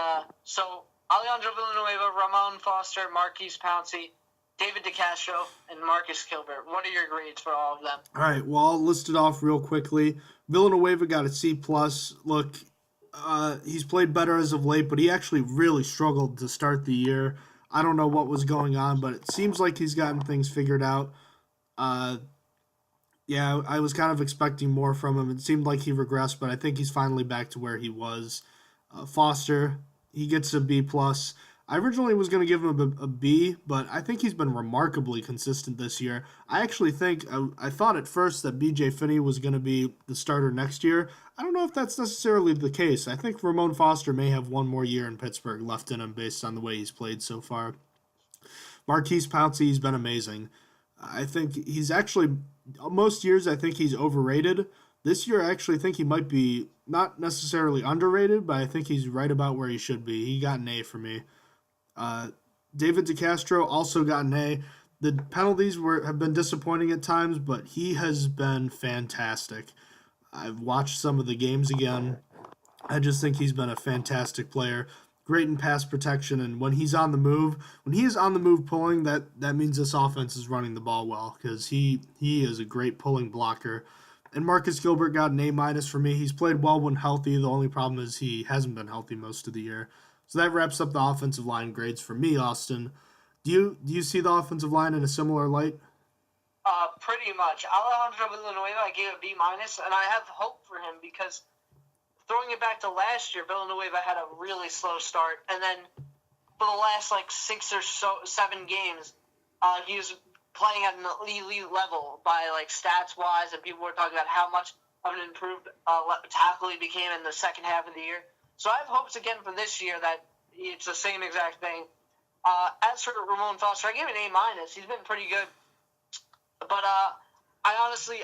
so Alejandro Villanueva, Ramon Foster, Marquise Pouncey, David DeCastro, and Marcus Gilbert. What are your grades for all of them? All right, well, I'll list it off real quickly. Villanueva got a C+. Look, he's played better as of late, but he actually really struggled to start the year. I don't know what was going on, but it seems like he's gotten things figured out. Uh, yeah, I was kind of expecting more from him. It seemed like he regressed, but I think he's finally back to where he was. Foster, he gets a B plus. I originally was going to give him a B, but I think he's been remarkably consistent this year. I actually think I thought at first that B.J. Finney was going to be the starter next year. I don't know if that's necessarily the case. I think Ramon Foster may have one more year in Pittsburgh left in him based on the way he's played so far. Marquise Pouncey's been amazing. I think he's actually, most years I think he's overrated. This year I actually think he might be not necessarily underrated, but I think he's right about where he should be. He got an A for me. David DeCastro also got an A. The penalties have been disappointing at times, but he has been fantastic. I've watched some of the games again. I just think he's been a fantastic player. Great in pass protection, and when he is on the move pulling, that means this offense is running the ball well because he is a great pulling blocker. And Marcus Gilbert got an A- for me. He's played well when healthy. The only problem is he hasn't been healthy most of the year. So that wraps up the offensive line grades for me, Austin. Do you see the offensive line in a similar light? Pretty much. Alejandro Villanueva, I gave a B-, and I have hope for him because throwing it back to last year, Villanueva had a really slow start, and then for the last 6 or 7 games, he was playing at an elite level by stats-wise, and people were talking about how much of an improved tackle he became in the second half of the year. So I have hopes again for this year that it's the same exact thing. As for Ramon Foster, I gave him an A-. He's been pretty good. But I honestly,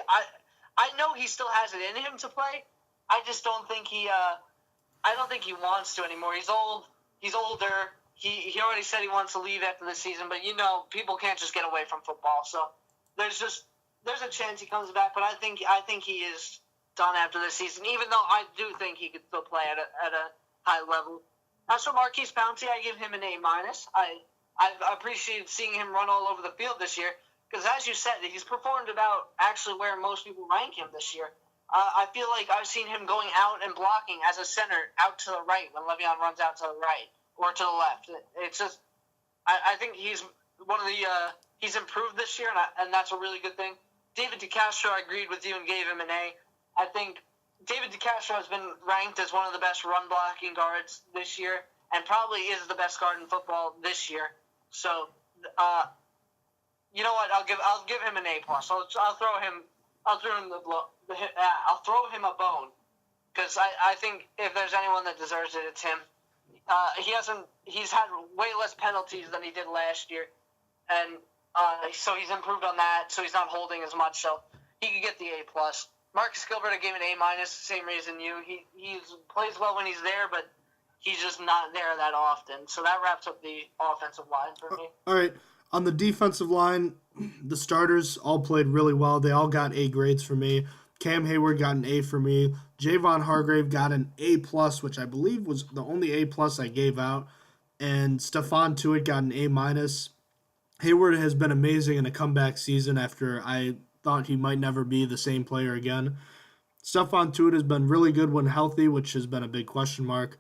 I know he still has it in him to play. I just don't think I don't think he wants to anymore. He's old. He's older. He already said he wants to leave after the season, but people can't just get away from football. So there's a chance he comes back, but I think he is done after this season, even though I do think he could still play at a high level. As for Marquise Pouncey, I give him an A-. I've appreciated seeing him run all over the field this year because, as you said, he's performed about actually where most people rank him this year. I feel like I've seen him going out and blocking as a center out to the right when Le'Veon runs out to the right or to the left. It's just I think he's one of the he's improved this year, and that's a really good thing. David DeCastro, I agreed with you and gave him an A. I think David DeCastro has been ranked as one of the best run blocking guards this year, and probably is the best guard in football this year. So, you know what? I'll give him an A+. I'll throw him a bone because I think if there's anyone that deserves it, it's him. He's had way less penalties than he did last year, and so he's improved on that. So he's not holding as much, so he could get the A+. Marcus Gilbert, I gave an A-, same reason you. He plays well when he's there, but he's just not there that often. So that wraps up the offensive line for me. All right. On the defensive line, the starters all played really well. They all got A grades for me. Cam Hayward got an A for me. Javon Hargrave got an A+, which I believe was the only A+ I gave out. And Stephon Tuitt got an A-. Hayward has been amazing in a comeback season after I thought he might never be the same player again. Stephon Tuitt has been really good when healthy, which has been a big question mark.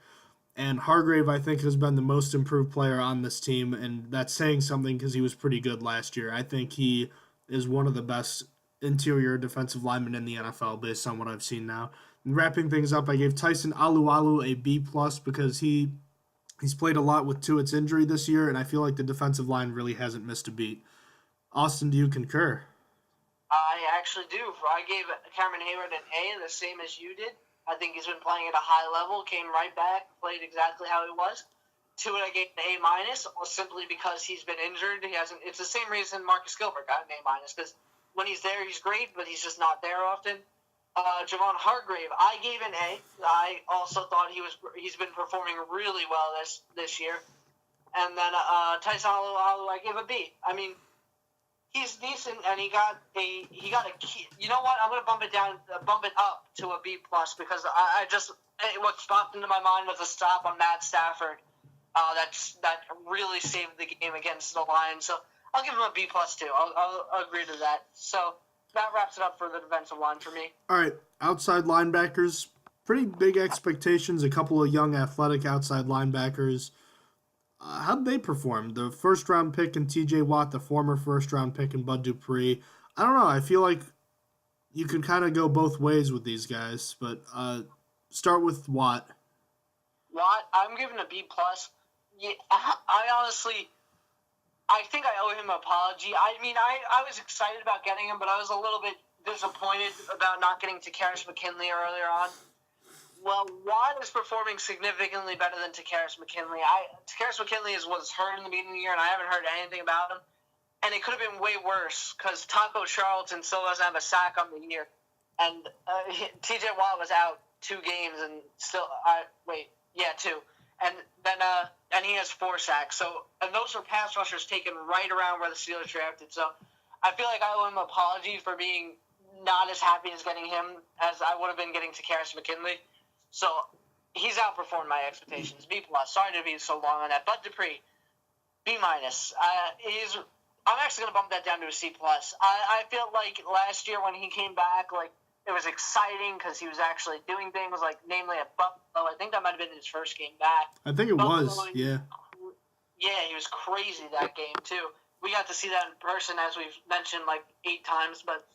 And Hargrave, I think, has been the most improved player on this team, and that's saying something because he was pretty good last year. I think he is one of the best interior defensive linemen in the NFL based on what I've seen now. And wrapping things up, I gave Tyson Alualu a B+ because he's played a lot with Tuitt's injury this year, and I feel like the defensive line really hasn't missed a beat. Austin, do you concur? I actually do. I gave Cameron Hayward an A, the same as you did. I think he's been playing at a high level, came right back, played exactly how he was. Tuitt, I gave an A- simply because he's been injured. It's the same reason Marcus Gilbert got an A- because when he's there, he's great, but he's just not there often. Javon Hargrave, I gave an A. I also thought he's been performing really well this year. And then Tyson Alualu, I gave a B. I mean, he's decent, and he got a key. You know what? I'm gonna bump it up to a B+ because what popped into my mind was a stop on Matt Stafford. That really saved the game against the Lions. So I'll give him a B+ too. I'll agree to that. So that wraps it up for the defensive line for me. All right, outside linebackers. pretty big expectations. A couple of young, athletic outside linebackers. How'd they perform? The first-round pick in T.J. Watt, the former first-round pick in Bud Dupree. I don't know. I feel like you can kind of go both ways with these guys, but start with Watt. Watt, I'm giving a B plus. Yeah, I honestly, I think I owe him an apology. I mean, I was excited about getting him, but I was a little bit disappointed about not getting Takkarist McKinley earlier on. Well, Watt is performing significantly better than Takkarist McKinley. Takkarist McKinley was hurt in the beginning of the year, and I haven't heard anything about him. And it could have been way worse because Taco Charlton still doesn't have a sack on the year. And T.J. Watt was out 2 games and still two. And then and he has 4 sacks. And those were pass rushers taken right around where the Steelers drafted. So I feel like I owe him an apology for being not as happy as getting him as I would have been getting Takkarist McKinley. So he's outperformed my expectations. B plus. Sorry to be so long on that. Bud Dupree, B minus. I'm actually going to bump that down to a C plus. I feel like last year when he came back, like it was exciting because he was actually doing things, like namely at Buffalo. I think that might have been his first game back. I think it Buffalo, was, yeah. Yeah, he was crazy that game too. We got to see that in person, as we've mentioned like 8 times, but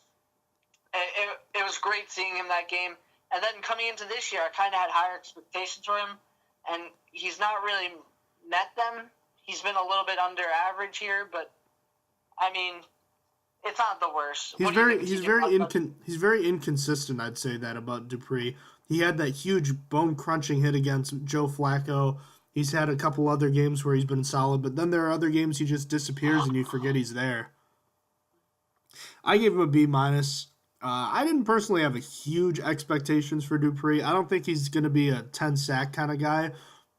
it was great seeing him that game. And then coming into this year, I kind of had higher expectations for him, and he's not really met them. He's been a little bit under average here, but I mean, it's not the worst. He's very inconsistent. I'd say that about Dupree. He had that huge bone crunching hit against Joe Flacco. He's had a couple other games where he's been solid, but then there are other games he just disappears and you forget he's there. I gave him a B minus. I didn't personally have a huge expectations for Dupree. I don't think he's going to be a 10 sack kind of guy,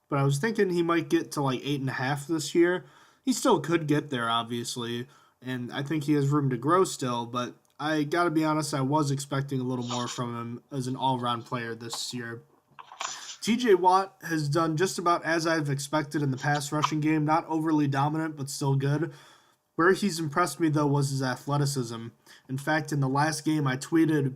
but I was thinking he might get to like 8.5 this year. He still could get there, obviously, and I think he has room to grow still, but I got to be honest, I was expecting a little more from him as an all-around player this year. TJ Watt has done just about as I've expected in the pass rushing game, not overly dominant, but still good. Where he's impressed me, though, was his athleticism. In fact, in the last game, I tweeted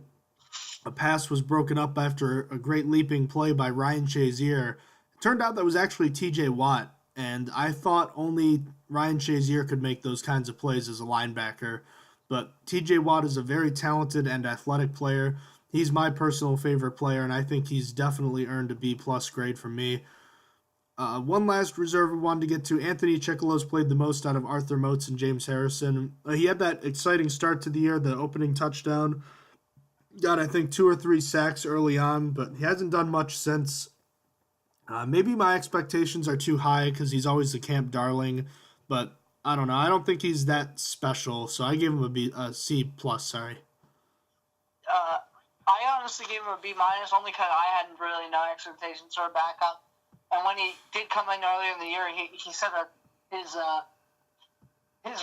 a pass was broken up after a great leaping play by Ryan Shazier. It turned out that was actually TJ Watt, and I thought only Ryan Shazier could make those kinds of plays as a linebacker. But TJ Watt is a very talented and athletic player. He's my personal favorite player, and I think he's definitely earned a B-plus grade from me. One last reserve we wanted to get to. Anthony Chickalo's played the most out of Arthur Moats and James Harrison. He had that exciting start to the year, the opening touchdown. Got, I think, 2 or 3 sacks early on, but he hasn't done much since. Maybe my expectations are too high because he's always the camp darling, but I don't know. I don't think he's that special, so I gave him a C+, sorry. I honestly gave him a B-, only because I hadn't really no expectations for a backup. And when he did come in earlier in the year, he set up his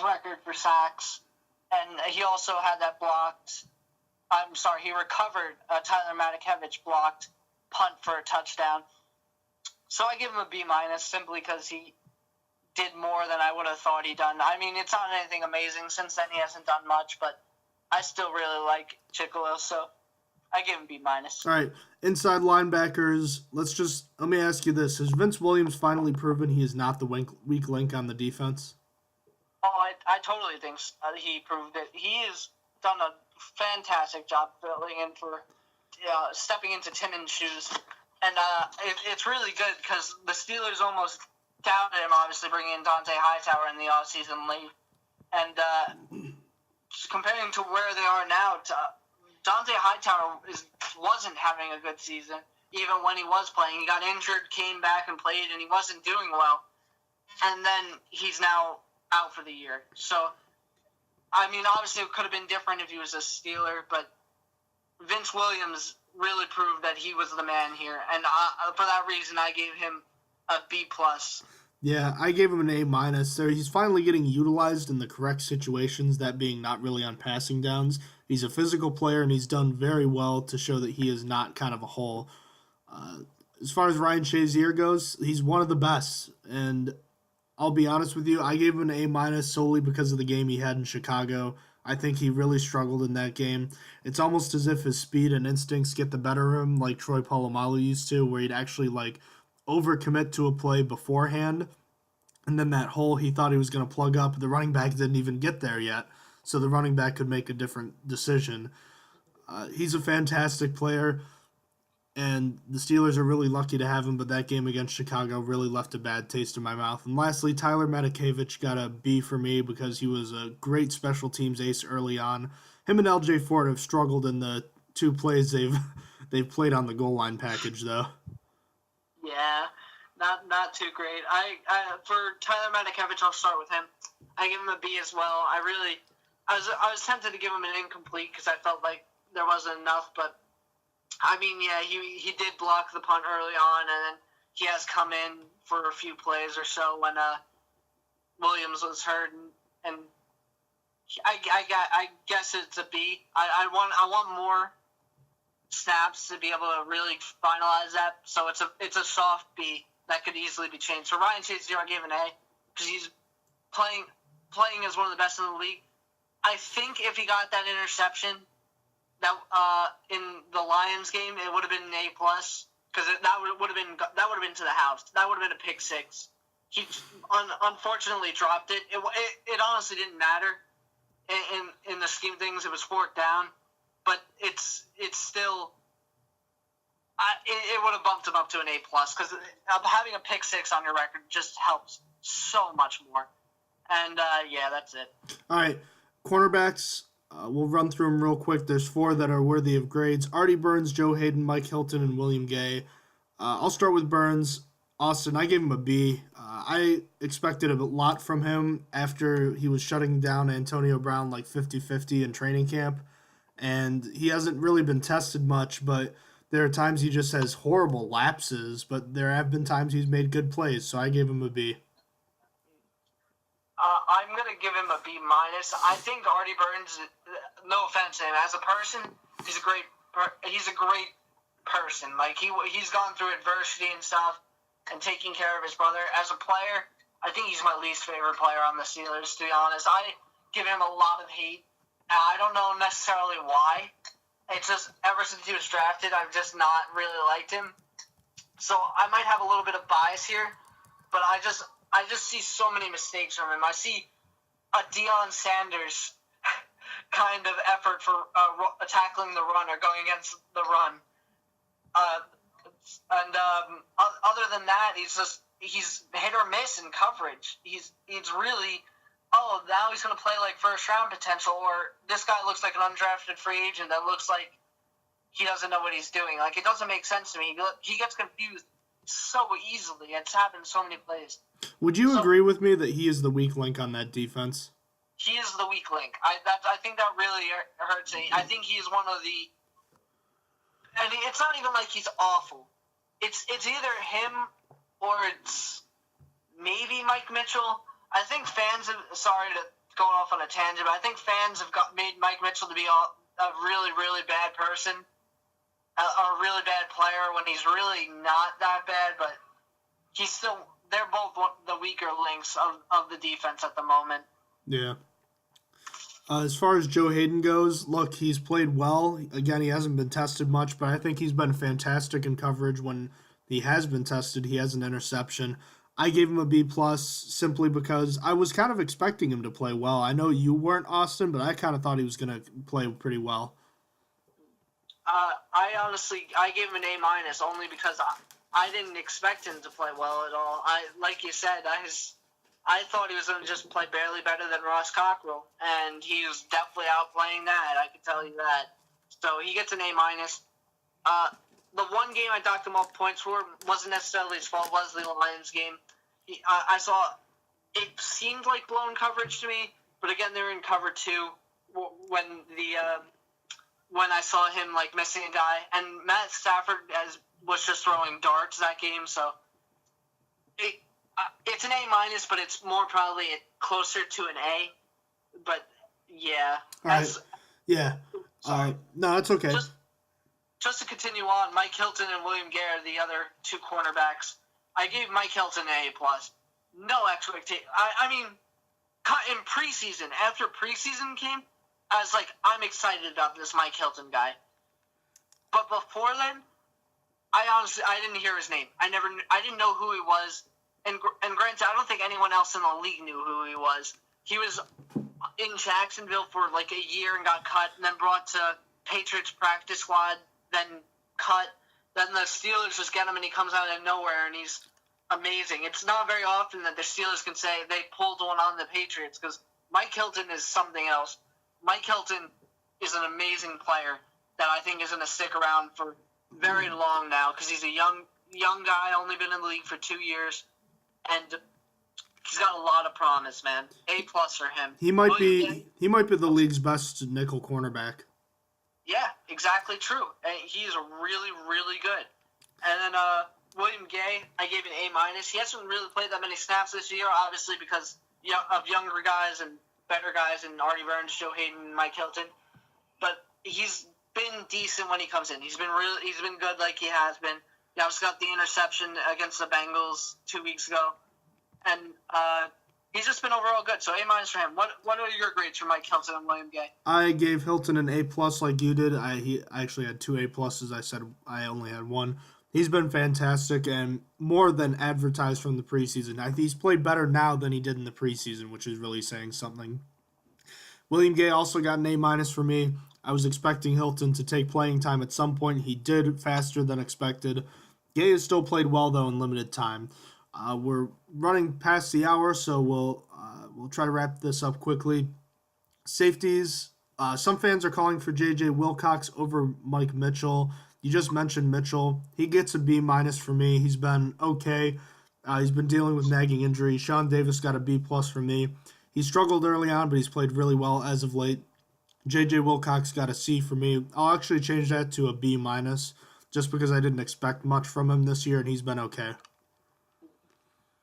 record for sacks, and he also had that blocked. He recovered Tyler Matakevich blocked punt for a touchdown. So I give him a B- simply because he did more than I would have thought he'd done. I mean, it's not anything amazing. Since then, he hasn't done much, but I still really like Chickalo, so I give him B-. All right, inside linebackers, let me ask you this. Has Vince Williams finally proven he is not the weak link on the defense? Oh, I totally think he proved it. He has done a fantastic job filling in for stepping into Timmons' shoes. And it's really good because the Steelers almost doubted him, obviously, bringing in Dante Hightower in the offseason late. And comparing to where they are now, Dante Hightower wasn't having a good season, even when he was playing. He got injured, came back and played, and he wasn't doing well. And then he's now out for the year. So, I mean, obviously it could have been different if he was a Steeler, but Vince Williams really proved that he was the man here. And for that reason, I gave him a B+. Yeah, I gave him an A-. So he's finally getting utilized in the correct situations, that being not really on passing downs. He's a physical player, and he's done very well to show that he is not kind of a hole. As far as Ryan Shazier goes, he's one of the best. And I'll be honest with you, I gave him an A- solely because of the game he had in Chicago. I think he really struggled in that game. It's almost as if his speed and instincts get the better of him, like Troy Polamalu used to, where he'd actually like overcommit to a play beforehand, and then that hole he thought he was going to plug up, the running back didn't even get there yet, so the running back could make a different decision. He's a fantastic player, and the Steelers are really lucky to have him, but that game against Chicago really left a bad taste in my mouth. And lastly, Tyler Matakevich got a B for me because he was a great special teams ace early on. Him and LJ Ford have struggled in the 2 plays they've played on the goal line package, though. Yeah, not too great. I for Tyler Matakevich, I'll start with him. I give him a B as well. I was tempted to give him an incomplete because I felt like there wasn't enough, but I mean, yeah, he did block the punt early on, and then he has come in for a few plays or so when Williams was hurt, and I guess it's a B. I want more snaps to be able to really finalize that, so it's a soft B that could easily be changed. So Ryan Chase, I gave an A because he's playing as one of the best in the league. I think if he got that interception that in the Lions game, it would have been an A plus because that would have been to the house. That would have been a pick six. He unfortunately dropped it. It honestly didn't matter in the scheme of things. It was 4th down, but it's still. It would have bumped him up to an A plus because having a pick six on your record just helps so much more. And yeah, that's it. All right, cornerbacks. We'll run through them real quick. There's 4 that are worthy of grades: Artie Burns, Joe Hayden, Mike Hilton, and William Gay. I'll start with Burns. Austin, I gave him a B. I expected a lot from him after he was shutting down Antonio Brown like 50-50 in training camp. And he hasn't really been tested much, but there are times he just has horrible lapses, but there have been times he's made good plays, so I gave him a B. I'm going to give him a B minus. I think Artie Burns, no offense to him, as a person, he's a great person. Like he's gone through adversity and stuff and taking care of his brother. As a player, I think he's my least favorite player on the Steelers, to be honest. I give him a lot of hate. I don't know necessarily why. It's just ever since he was drafted, I've just not really liked him. So I might have a little bit of bias here, but I just see so many mistakes from him. I see a Deion Sanders kind of effort for tackling the run or going against the run. Other than that, he's hit or miss in coverage. He's really, now he's going to play like first round potential, or this guy looks like an undrafted free agent that looks like he doesn't know what he's doing. Like, it doesn't make sense to me. He gets confused so easily. It's happened so many plays. Would you agree with me that he is the weak link on that defense? He is the weak link. I think that really hurts me. I think he is one of the. And it's not even like he's awful. It's either him or it's maybe Mike Mitchell. I think fans have. Sorry to go off on a tangent, but I think fans have made Mike Mitchell to be a really, really bad person, a really bad player when he's really not that bad. But he's still. They're both the weaker links of the defense at the moment. Yeah. As far as Joe Hayden goes, look, he's played well. Again, he hasn't been tested much, but I think he's been fantastic in coverage. When he has been tested, he has an interception. I gave him a B+ simply because I was kind of expecting him to play well. I know you weren't, Austin, but I kind of thought he was going to play pretty well. I gave him an A- only because I didn't expect him to play well at all. Like you said, I thought he was going to just play barely better than Ross Cockrell, and he was definitely outplaying that. I can tell you that. So he gets an A-. The one game I docked him off points for wasn't necessarily his fault. Was the Lions game. I saw it seemed like blown coverage to me, but again, they were in cover 2 when I saw him like missing a guy, and Matt Stafford was just throwing darts that game, so it's an A-, but it's more probably closer to an A. But yeah, all right. Yeah. No, that's okay. Just to continue on, Mike Hilton and William Gay are the other 2 cornerbacks. I gave Mike Hilton an A+. No expectation. I mean, in preseason, after preseason came, I was like, I'm excited about this Mike Hilton guy. But before then, I didn't hear his name. I didn't know who he was. And granted, I don't think anyone else in the league knew who he was. He was in Jacksonville for like a year and got cut, and then brought to Patriots practice squad, then cut. Then the Steelers just get him, and he comes out of nowhere, and he's amazing. It's not very often that the Steelers can say they pulled one on the Patriots, because Mike Hilton is something else. Mike Hilton is an amazing player that I think is going to stick around for very long now, because he's a young guy, only been in the league for 2 years, and he's got a lot of promise, man. A+ for him. He might be the league's best nickel cornerback. Yeah, exactly true. He's really, really good. And then William Gay, I gave an A-. He hasn't really played that many snaps this year, obviously because of younger guys and better guys, and Artie Burns, Joe Hayden, and Mike Hilton. But he's been decent when he comes in. He's been good like he has been. He also got the interception against the Bengals 2 weeks ago. And he's just been overall good. So A- for him. What are your grades for Mike Hilton and William Gay? I gave Hilton an A+ like you did. I actually had 2 A+. I said I only had 1. He's been fantastic and more than advertised from the preseason. He's played better now than he did in the preseason, which is really saying something. William Gay also got an A- for me. I was expecting Hilton to take playing time at some point. He did faster than expected. Gay has still played well, though, in limited time. We're running past the hour, so we'll try to wrap this up quickly. Safeties. Some fans are calling for J.J. Wilcox over Mike Mitchell. You just mentioned Mitchell. He gets a B- for me. He's been okay. He's been dealing with nagging injury. Sean Davis got a B+ for me. He struggled early on, but he's played really well as of late. J.J. Wilcox got a C for me. I'll actually change that to a B-, just because I didn't expect much from him this year, and he's been okay.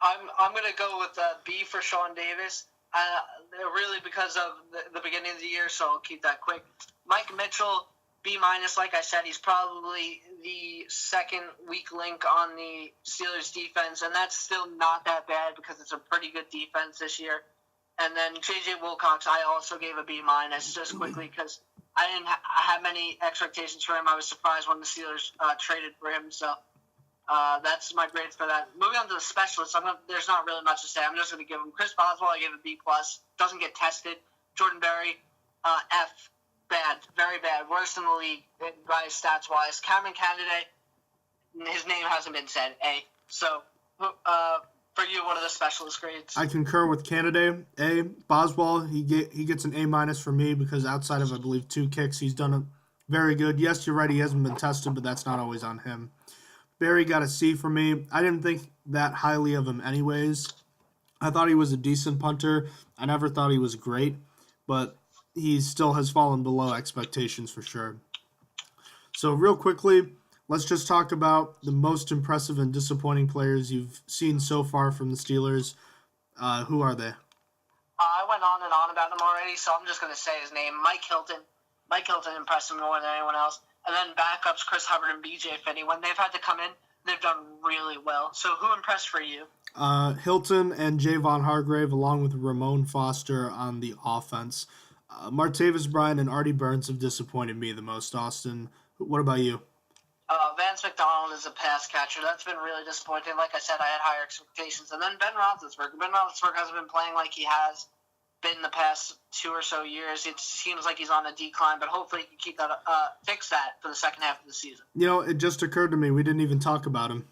I'm going to go with a B for Sean Davis, really because of the beginning of the year, so I'll keep that quick. Mike Mitchell, B-, like I said, he's probably the second weak link on the Steelers defense, and that's still not that bad because it's a pretty good defense this year. And then J.J. Wilcox, I also gave a B- just quickly because I didn't have many expectations for him. I was surprised when the Steelers traded for him, so that's my grades for that. Moving on to the specialists, there's not really much to say. I'm just going to give him Chris Boswell. I gave a B+. Doesn't get tested. Jordan Berry, F. Bad, very bad, worst in the league by stats wise. Cameron Candidate, his name hasn't been said. A. So, for you, what are the specialist grades? I concur with Candidate. A. Boswell, he gets an A- for me because outside of I believe 2 kicks, he's done it very good. Yes, you're right, he hasn't been tested, but that's not always on him. Barry got a C for me. I didn't think that highly of him anyways. I thought he was a decent punter. I never thought he was great, but he still has fallen below expectations for sure. So real quickly, let's just talk about the most impressive and disappointing players you've seen so far from the Steelers. Who are they? I went on and on about him already, so I'm just going to say his name. Mike Hilton. Mike Hilton impressed me more than anyone else. And then backups Chris Hubbard and B.J. Finney. When they've had to come in, they've done really well. So who impressed for you? Hilton and Javon Hargrave, along with Ramon Foster on the offense. Martavis Bryant and Artie Burns have disappointed me the most, Austin. What about you? Vance McDonald is a pass catcher. That's been really disappointing. Like I said, I had higher expectations. And then Ben Roethlisberger. Ben Roethlisberger hasn't been playing like he has been the past 2 or so years. It seems like he's on a decline, but hopefully he can keep that, fix that for the second half of the season. You know, it just occurred to me we didn't even talk about him.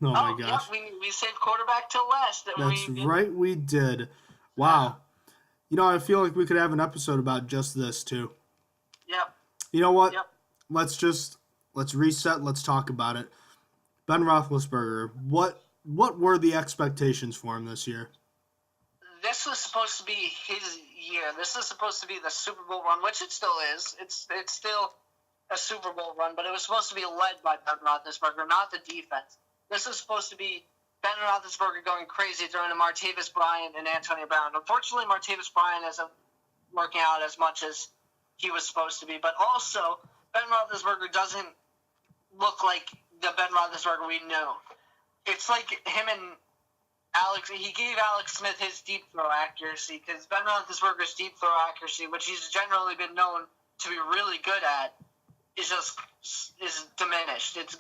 Oh my gosh. Yeah, we saved quarterback till last. That's right, we did. Wow. You know, I feel like we could have an episode about just this too. Yep. You know what? Yep. Let's reset. Let's talk about it. Ben Roethlisberger. What were the expectations for him this year? This was supposed to be his year. This is supposed to be the Super Bowl run, which it still is. It's still a Super Bowl run, but it was supposed to be led by Ben Roethlisberger, not the defense. This is supposed to be Ben Roethlisberger going crazy throwing to Martavis Bryant and Antonio Brown. Unfortunately, Martavis Bryant isn't working out as much as he was supposed to be, but also Ben Roethlisberger doesn't look like the Ben Roethlisberger we know. It's like him and He gave Alex Smith his deep throw accuracy because Ben Roethlisberger's deep throw accuracy, which he's generally been known to be really good at, is diminished. It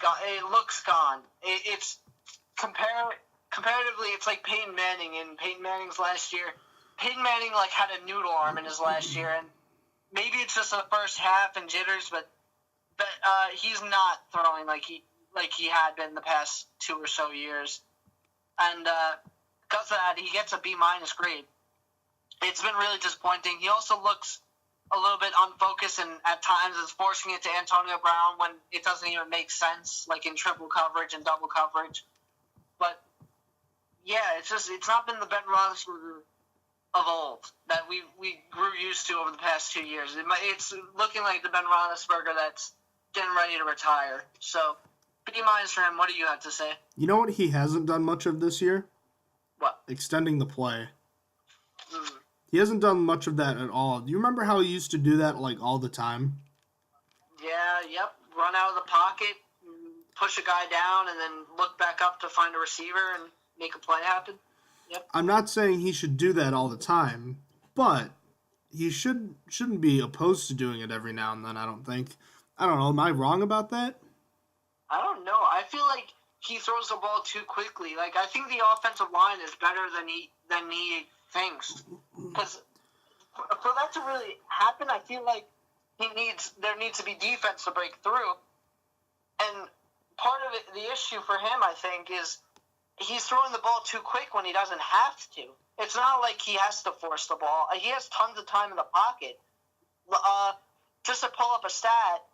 looks gone. It's comparatively, it's like Peyton Manning in Peyton Manning's last year. Peyton Manning had a noodle arm in his last year, and maybe it's just the first half and jitters, but he's not throwing like he had been the past 2 or so years. And because of that, he gets a B- grade. It's been really disappointing. He also looks a little bit unfocused, and at times is forcing it to Antonio Brown when it doesn't even make sense, like in triple coverage and double coverage. But yeah, it's not been the Ben Roethlisberger of old that we grew used to over the past 2 years. It's looking like the Ben Roethlisberger that's getting ready to retire. So, B- for him. What do you have to say? You know what he hasn't done much of this year? What? Extending the play. Mm. He hasn't done much of that at all. Do you remember how he used to do that all the time? Yeah, yep. Run out of the pocket, push a guy down, and then look back up to find a receiver and make a play happen. Yep. I'm not saying he should do that all the time, but he shouldn't be opposed to doing it every now and then, I don't think. I don't know, am I wrong about that? I don't know. I feel like he throws the ball too quickly. I think the offensive line is better than he thinks. Because for that to really happen, I feel like there needs to be defense to break through. And part of it, the issue for him, I think, is he's throwing the ball too quick when he doesn't have to. It's not like he has to force the ball. He has tons of time in the pocket. Just to pull up a stat,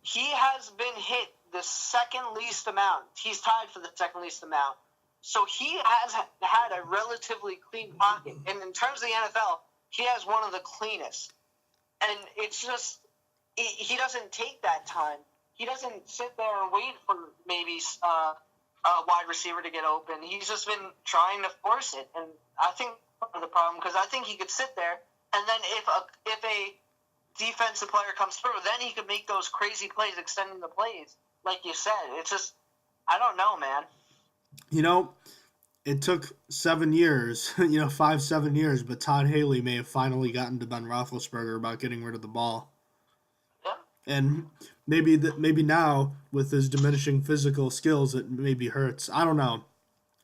he has been hit the second least amount. He's tied for the second least amount. So he has had a relatively clean pocket. And in terms of the NFL, he has one of the cleanest. And it's just, he doesn't take that time. He doesn't sit there and wait for maybe a wide receiver to get open. He's just been trying to force it. And I think part of the problem, because I think he could sit there, and then if a defensive player comes through, then he could make those crazy plays, extending the plays. Like you said, it's just, I don't know, man. It took 7 years, 5-7 years, but Todd Haley may have finally gotten to Ben Roethlisberger about getting rid of the ball. Yeah. And maybe now, with his diminishing physical skills, it maybe hurts. I don't know.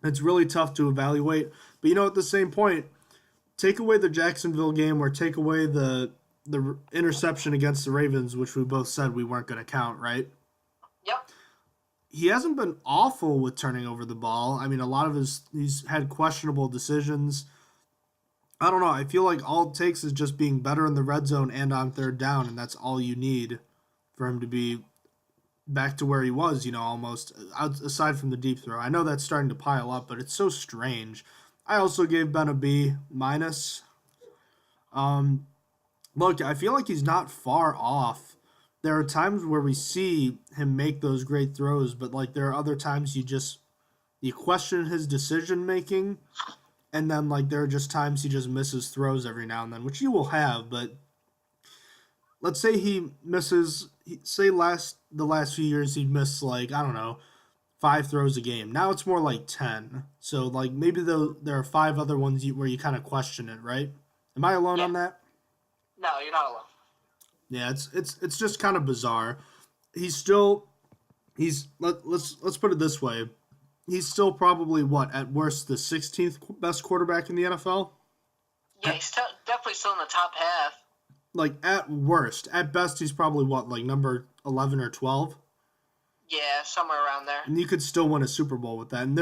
It's really tough to evaluate. But, at the same point, take away the Jacksonville game or take away the interception against the Ravens, which we both said we weren't going to count, right? Yep. He hasn't been awful with turning over the ball. I mean, a lot of he's had questionable decisions. I don't know. I feel like all it takes is just being better in the red zone and on third down, and that's all you need for him to be back to where he was, almost, aside from the deep throw. I know that's starting to pile up, but it's so strange. I also gave Ben a B-. Look, I feel like he's not far off. There are times where we see him make those great throws, but there are other times you question his decision making, and then there are just times he just misses throws every now and then, which you will have. But let's say he misses. Say the last few years he'd miss 5 throws a game. Now it's more like 10. So maybe there are 5 other ones where you kind of question it, right? Am I alone on that? No, you're not alone. Yeah, it's just kind of bizarre. Let's put it this way. He's still probably at worst the 16th best quarterback in the NFL? Yeah, he's definitely still in the top half. At worst. At best he's probably number 11 or 12? Yeah, somewhere around there. And you could still win a Super Bowl with that. And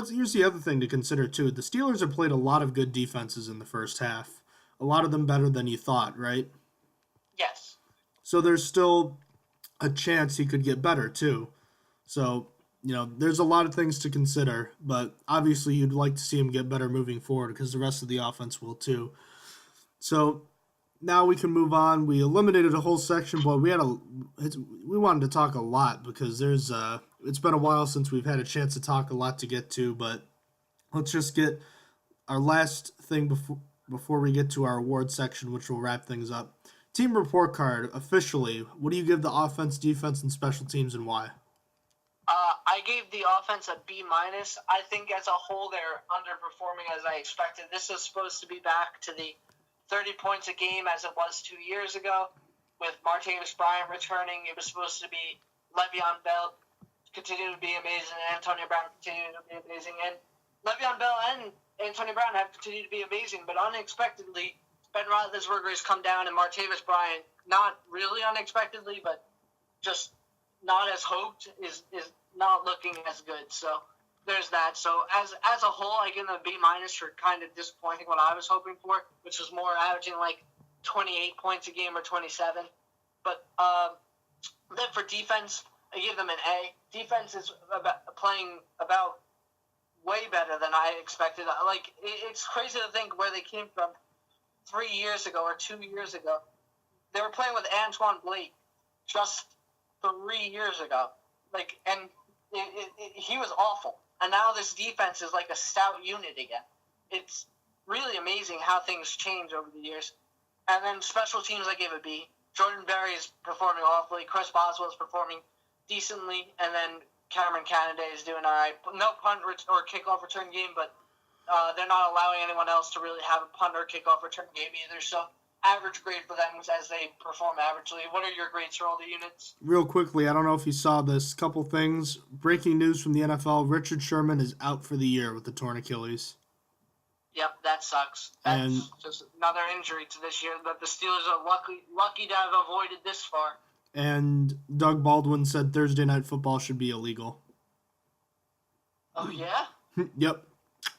here's the other thing to consider too. The Steelers have played a lot of good defenses in the first half. A lot of them better than you thought, right? Yes. So there's still a chance he could get better too. So, there's a lot of things to consider, but obviously you'd like to see him get better moving forward because the rest of the offense will too. So now we can move on. We eliminated a whole section, but we wanted to talk a lot because it's been a while since we've had a chance to talk a lot to get to, but let's just get our last thing before we get to our award section, which will wrap things up. Team report card, officially. What do you give the offense, defense, and special teams, and why? I gave the offense a B-. I think as a whole they're underperforming as I expected. This is supposed to be back to the 30 points a game as it was 2 years ago. With Martavis Bryant returning, it was supposed to be Le'Veon Bell continue to be amazing, and Antonio Brown continue to be amazing. And Le'Veon Bell and Antonio Brown have continued to be amazing, but unexpectedly, Ben Roethlisberger has come down, and Martavis Bryant, not really unexpectedly, but just not as hoped, is not looking as good. So there's that. So as a whole, I give them a B- for kind of disappointing what I was hoping for, which was more averaging like 28 points a game or 27. But then for defense, I give them an A. Defense is playing about way better than I expected. Like, it's crazy to think where they came from 3 years ago or 2 years ago. They were playing with Antoine Blake just 3 years ago. Like, and he was awful. And now this defense is like a stout unit again. It's really amazing how things change over the years. And then special teams, I gave a B. Jordan Berry is performing awfully. Chris Boswell is performing decently. And then Cameron Canada is doing all right. No punt or kickoff return game, but they're not allowing anyone else to really have a punt or kickoff return game either. So average grade for them as they perform averagely. What are your grades for all the units? Real quickly, I don't know if you saw this. Couple things. Breaking news from the NFL. Richard Sherman is out for the year with the torn Achilles. Yep, that sucks. That's just another injury to this year that the Steelers are lucky to have avoided this far. And Doug Baldwin said Thursday Night Football should be illegal. Oh, yeah? Yep.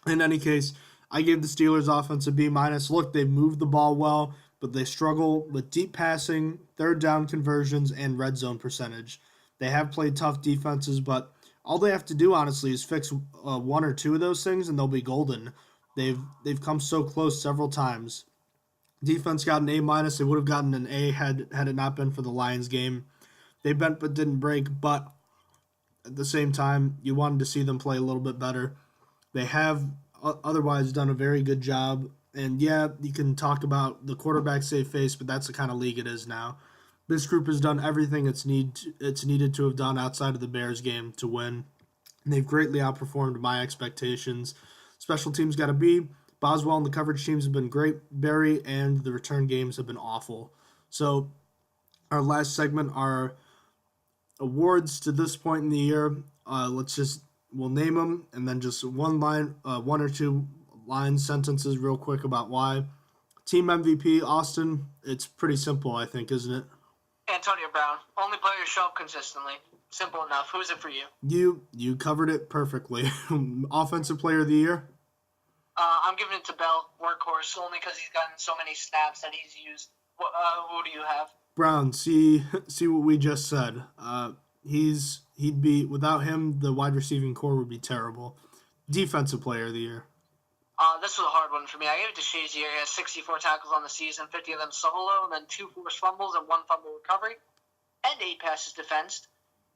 In any case, I gave the Steelers offense a B-. Look, they moved the ball well, but they struggle with deep passing, third down conversions, and red zone percentage. They have played tough defenses, but all they have to do, honestly, is fix one or two of those things, and they'll be golden. They've come so close several times. Defense got an A-. They would have gotten an A had it not been for the Lions game. They bent but didn't break, but at the same time, you wanted to see them play a little bit better. They have otherwise done a very good job. And yeah, you can talk about the quarterback save face, but that's the kind of league it is now. This group has done everything it's needed to have done outside of the Bears game to win. And they've greatly outperformed my expectations. Special teams got a B. Boswell and the coverage teams have been great. Barry and the return games have been awful. So our last segment are awards to this point in the year. We'll name them and then just one or two line sentences real quick about why. Team MVP, Austin, it's pretty simple, I think, isn't it? Antonio Brown. Only player to show up consistently. Simple enough. Who's it for you? You covered it perfectly. Offensive player of the year? I'm giving it to Bell, workhorse, only because he's gotten so many snaps that he's used. Who do you have? Brown, see what we just said. He'd be, without him, the wide receiving core would be terrible. Defensive player of the year. This was a hard one for me. I gave it to Shazier. He has 64 tackles on the season, 50 of them solo, and then 2 forced fumbles and 1 fumble recovery, and 8 passes defensed.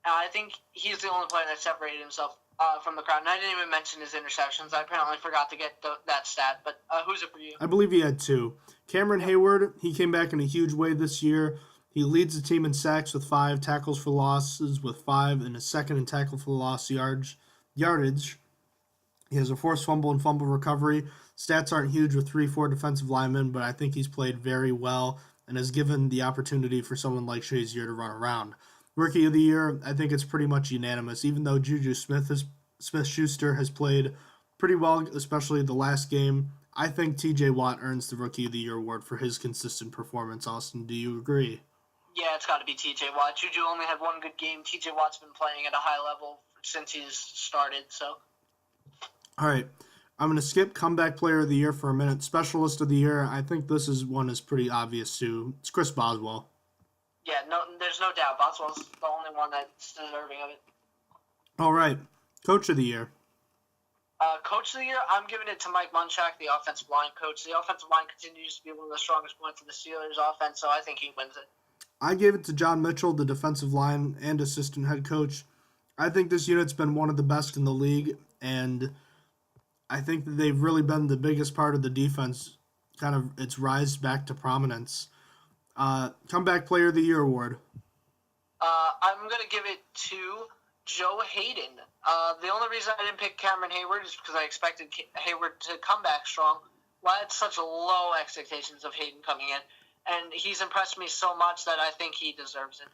I think he's the only player that separated himself from the crowd. And I didn't even mention his interceptions. I apparently forgot to get that stat. But who's it for you? I believe he had 2. Cameron Hayward, he came back in a huge way this year. He leads the team in sacks with 5, tackles for losses with 5, and is second in tackle for loss yardage. He has a forced fumble and fumble recovery. Stats aren't huge with 3-4 defensive linemen, but I think he's played very well and has given the opportunity for someone like Shazier to run around. Rookie of the year, I think it's pretty much unanimous, even though Juju Smith-Schuster has played pretty well, especially the last game. I think TJ Watt earns the Rookie of the Year award for his consistent performance. Austin, do you agree? Yeah, it's got to be TJ Watt. Juju only had 1 good game. TJ Watt's been playing at a high level since he's started, so. All right. I'm going to skip comeback player of the year for a minute. Specialist of the year, I think this one is pretty obvious too. It's Chris Boswell. Yeah, no, there's no doubt. Boswell's the only one that's deserving of it. All right. Coach of the year. Coach of the year, I'm giving it to Mike Munchak, the offensive line coach. The offensive line continues to be one of the strongest points of the Steelers' offense, so I think he wins it. I gave it to John Mitchell, the defensive line and assistant head coach. I think this unit's been one of the best in the league, and I think that they've really been the biggest part of the defense, kind of its rise back to prominence. Comeback Player of the Year award. I'm going to give it to Joe Hayden. The only reason I didn't pick Cameron Hayward is because I expected Hayward to come back strong. Well, I had such low expectations of Hayden coming in, and he's impressed me so much that I think he deserves it.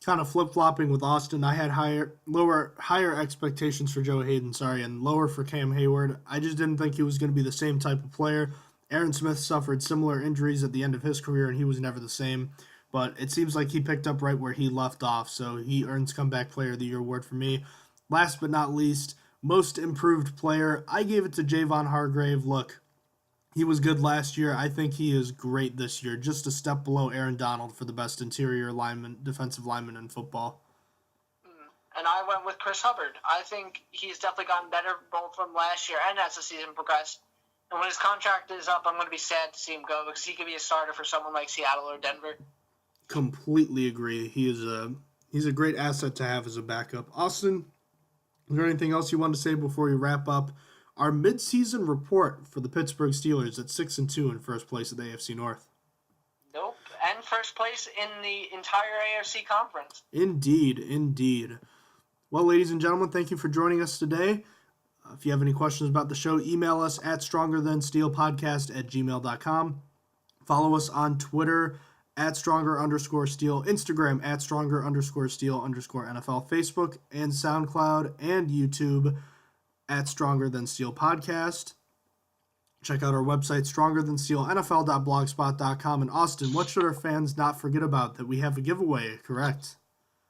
Kind of flip-flopping with Austin. I had higher expectations for Joe Hayden, and lower for Cam Hayward. I just didn't think he was going to be the same type of player. Aaron Smith suffered similar injuries at the end of his career, and he was never the same. But it seems like he picked up right where he left off, so he earns Comeback Player of the Year award for me. Last but not least, Most Improved Player. I gave it to Javon Hargrave. Look, he was good last year. I think he is great this year, just a step below Aaron Donald for the best interior defensive lineman in football. And I went with Chris Hubbard. I think he's definitely gotten better both from last year and as the season progressed. And when his contract is up, I'm going to be sad to see him go because he could be a starter for someone like Seattle or Denver. Completely agree. He's a great asset to have as a backup. Austin, is there anything else you want to say before we wrap up our midseason report for the Pittsburgh Steelers at 6-2 in first place at the AFC North? Nope, and first place in the entire AFC conference. Indeed. Well, ladies and gentlemen, thank you for joining us today. If you have any questions about the show, email us at strongerthansteelpodcast@gmail.com. Follow us on Twitter at @stronger_steel, Instagram at @stronger_steel_NFL, Facebook and SoundCloud and YouTube at Stronger Than Steel Podcast. Check out our website, strongerthansteelnfl.blogspot.com. And Austin, what should our fans not forget about? That we have a giveaway, correct?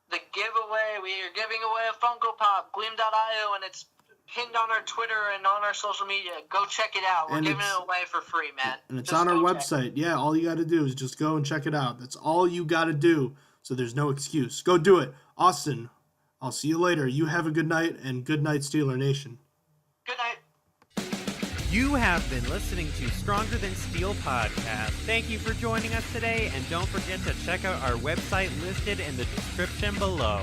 The giveaway, we are giving away a Funko Pop, Gleam.io, and it's pinned on our Twitter and on our social media. Go check it out. We're giving it away for free, man. And it's on our website. Yeah, all you got to do is just go and check it out. That's all you got to do. So there's no excuse. Go do it. Austin, I'll see you later. You have a good night, and good night, Steeler Nation. Good night. You have been listening to Stronger Than Steel Podcast. Thank you for joining us today, and don't forget to check out our website listed in the description below.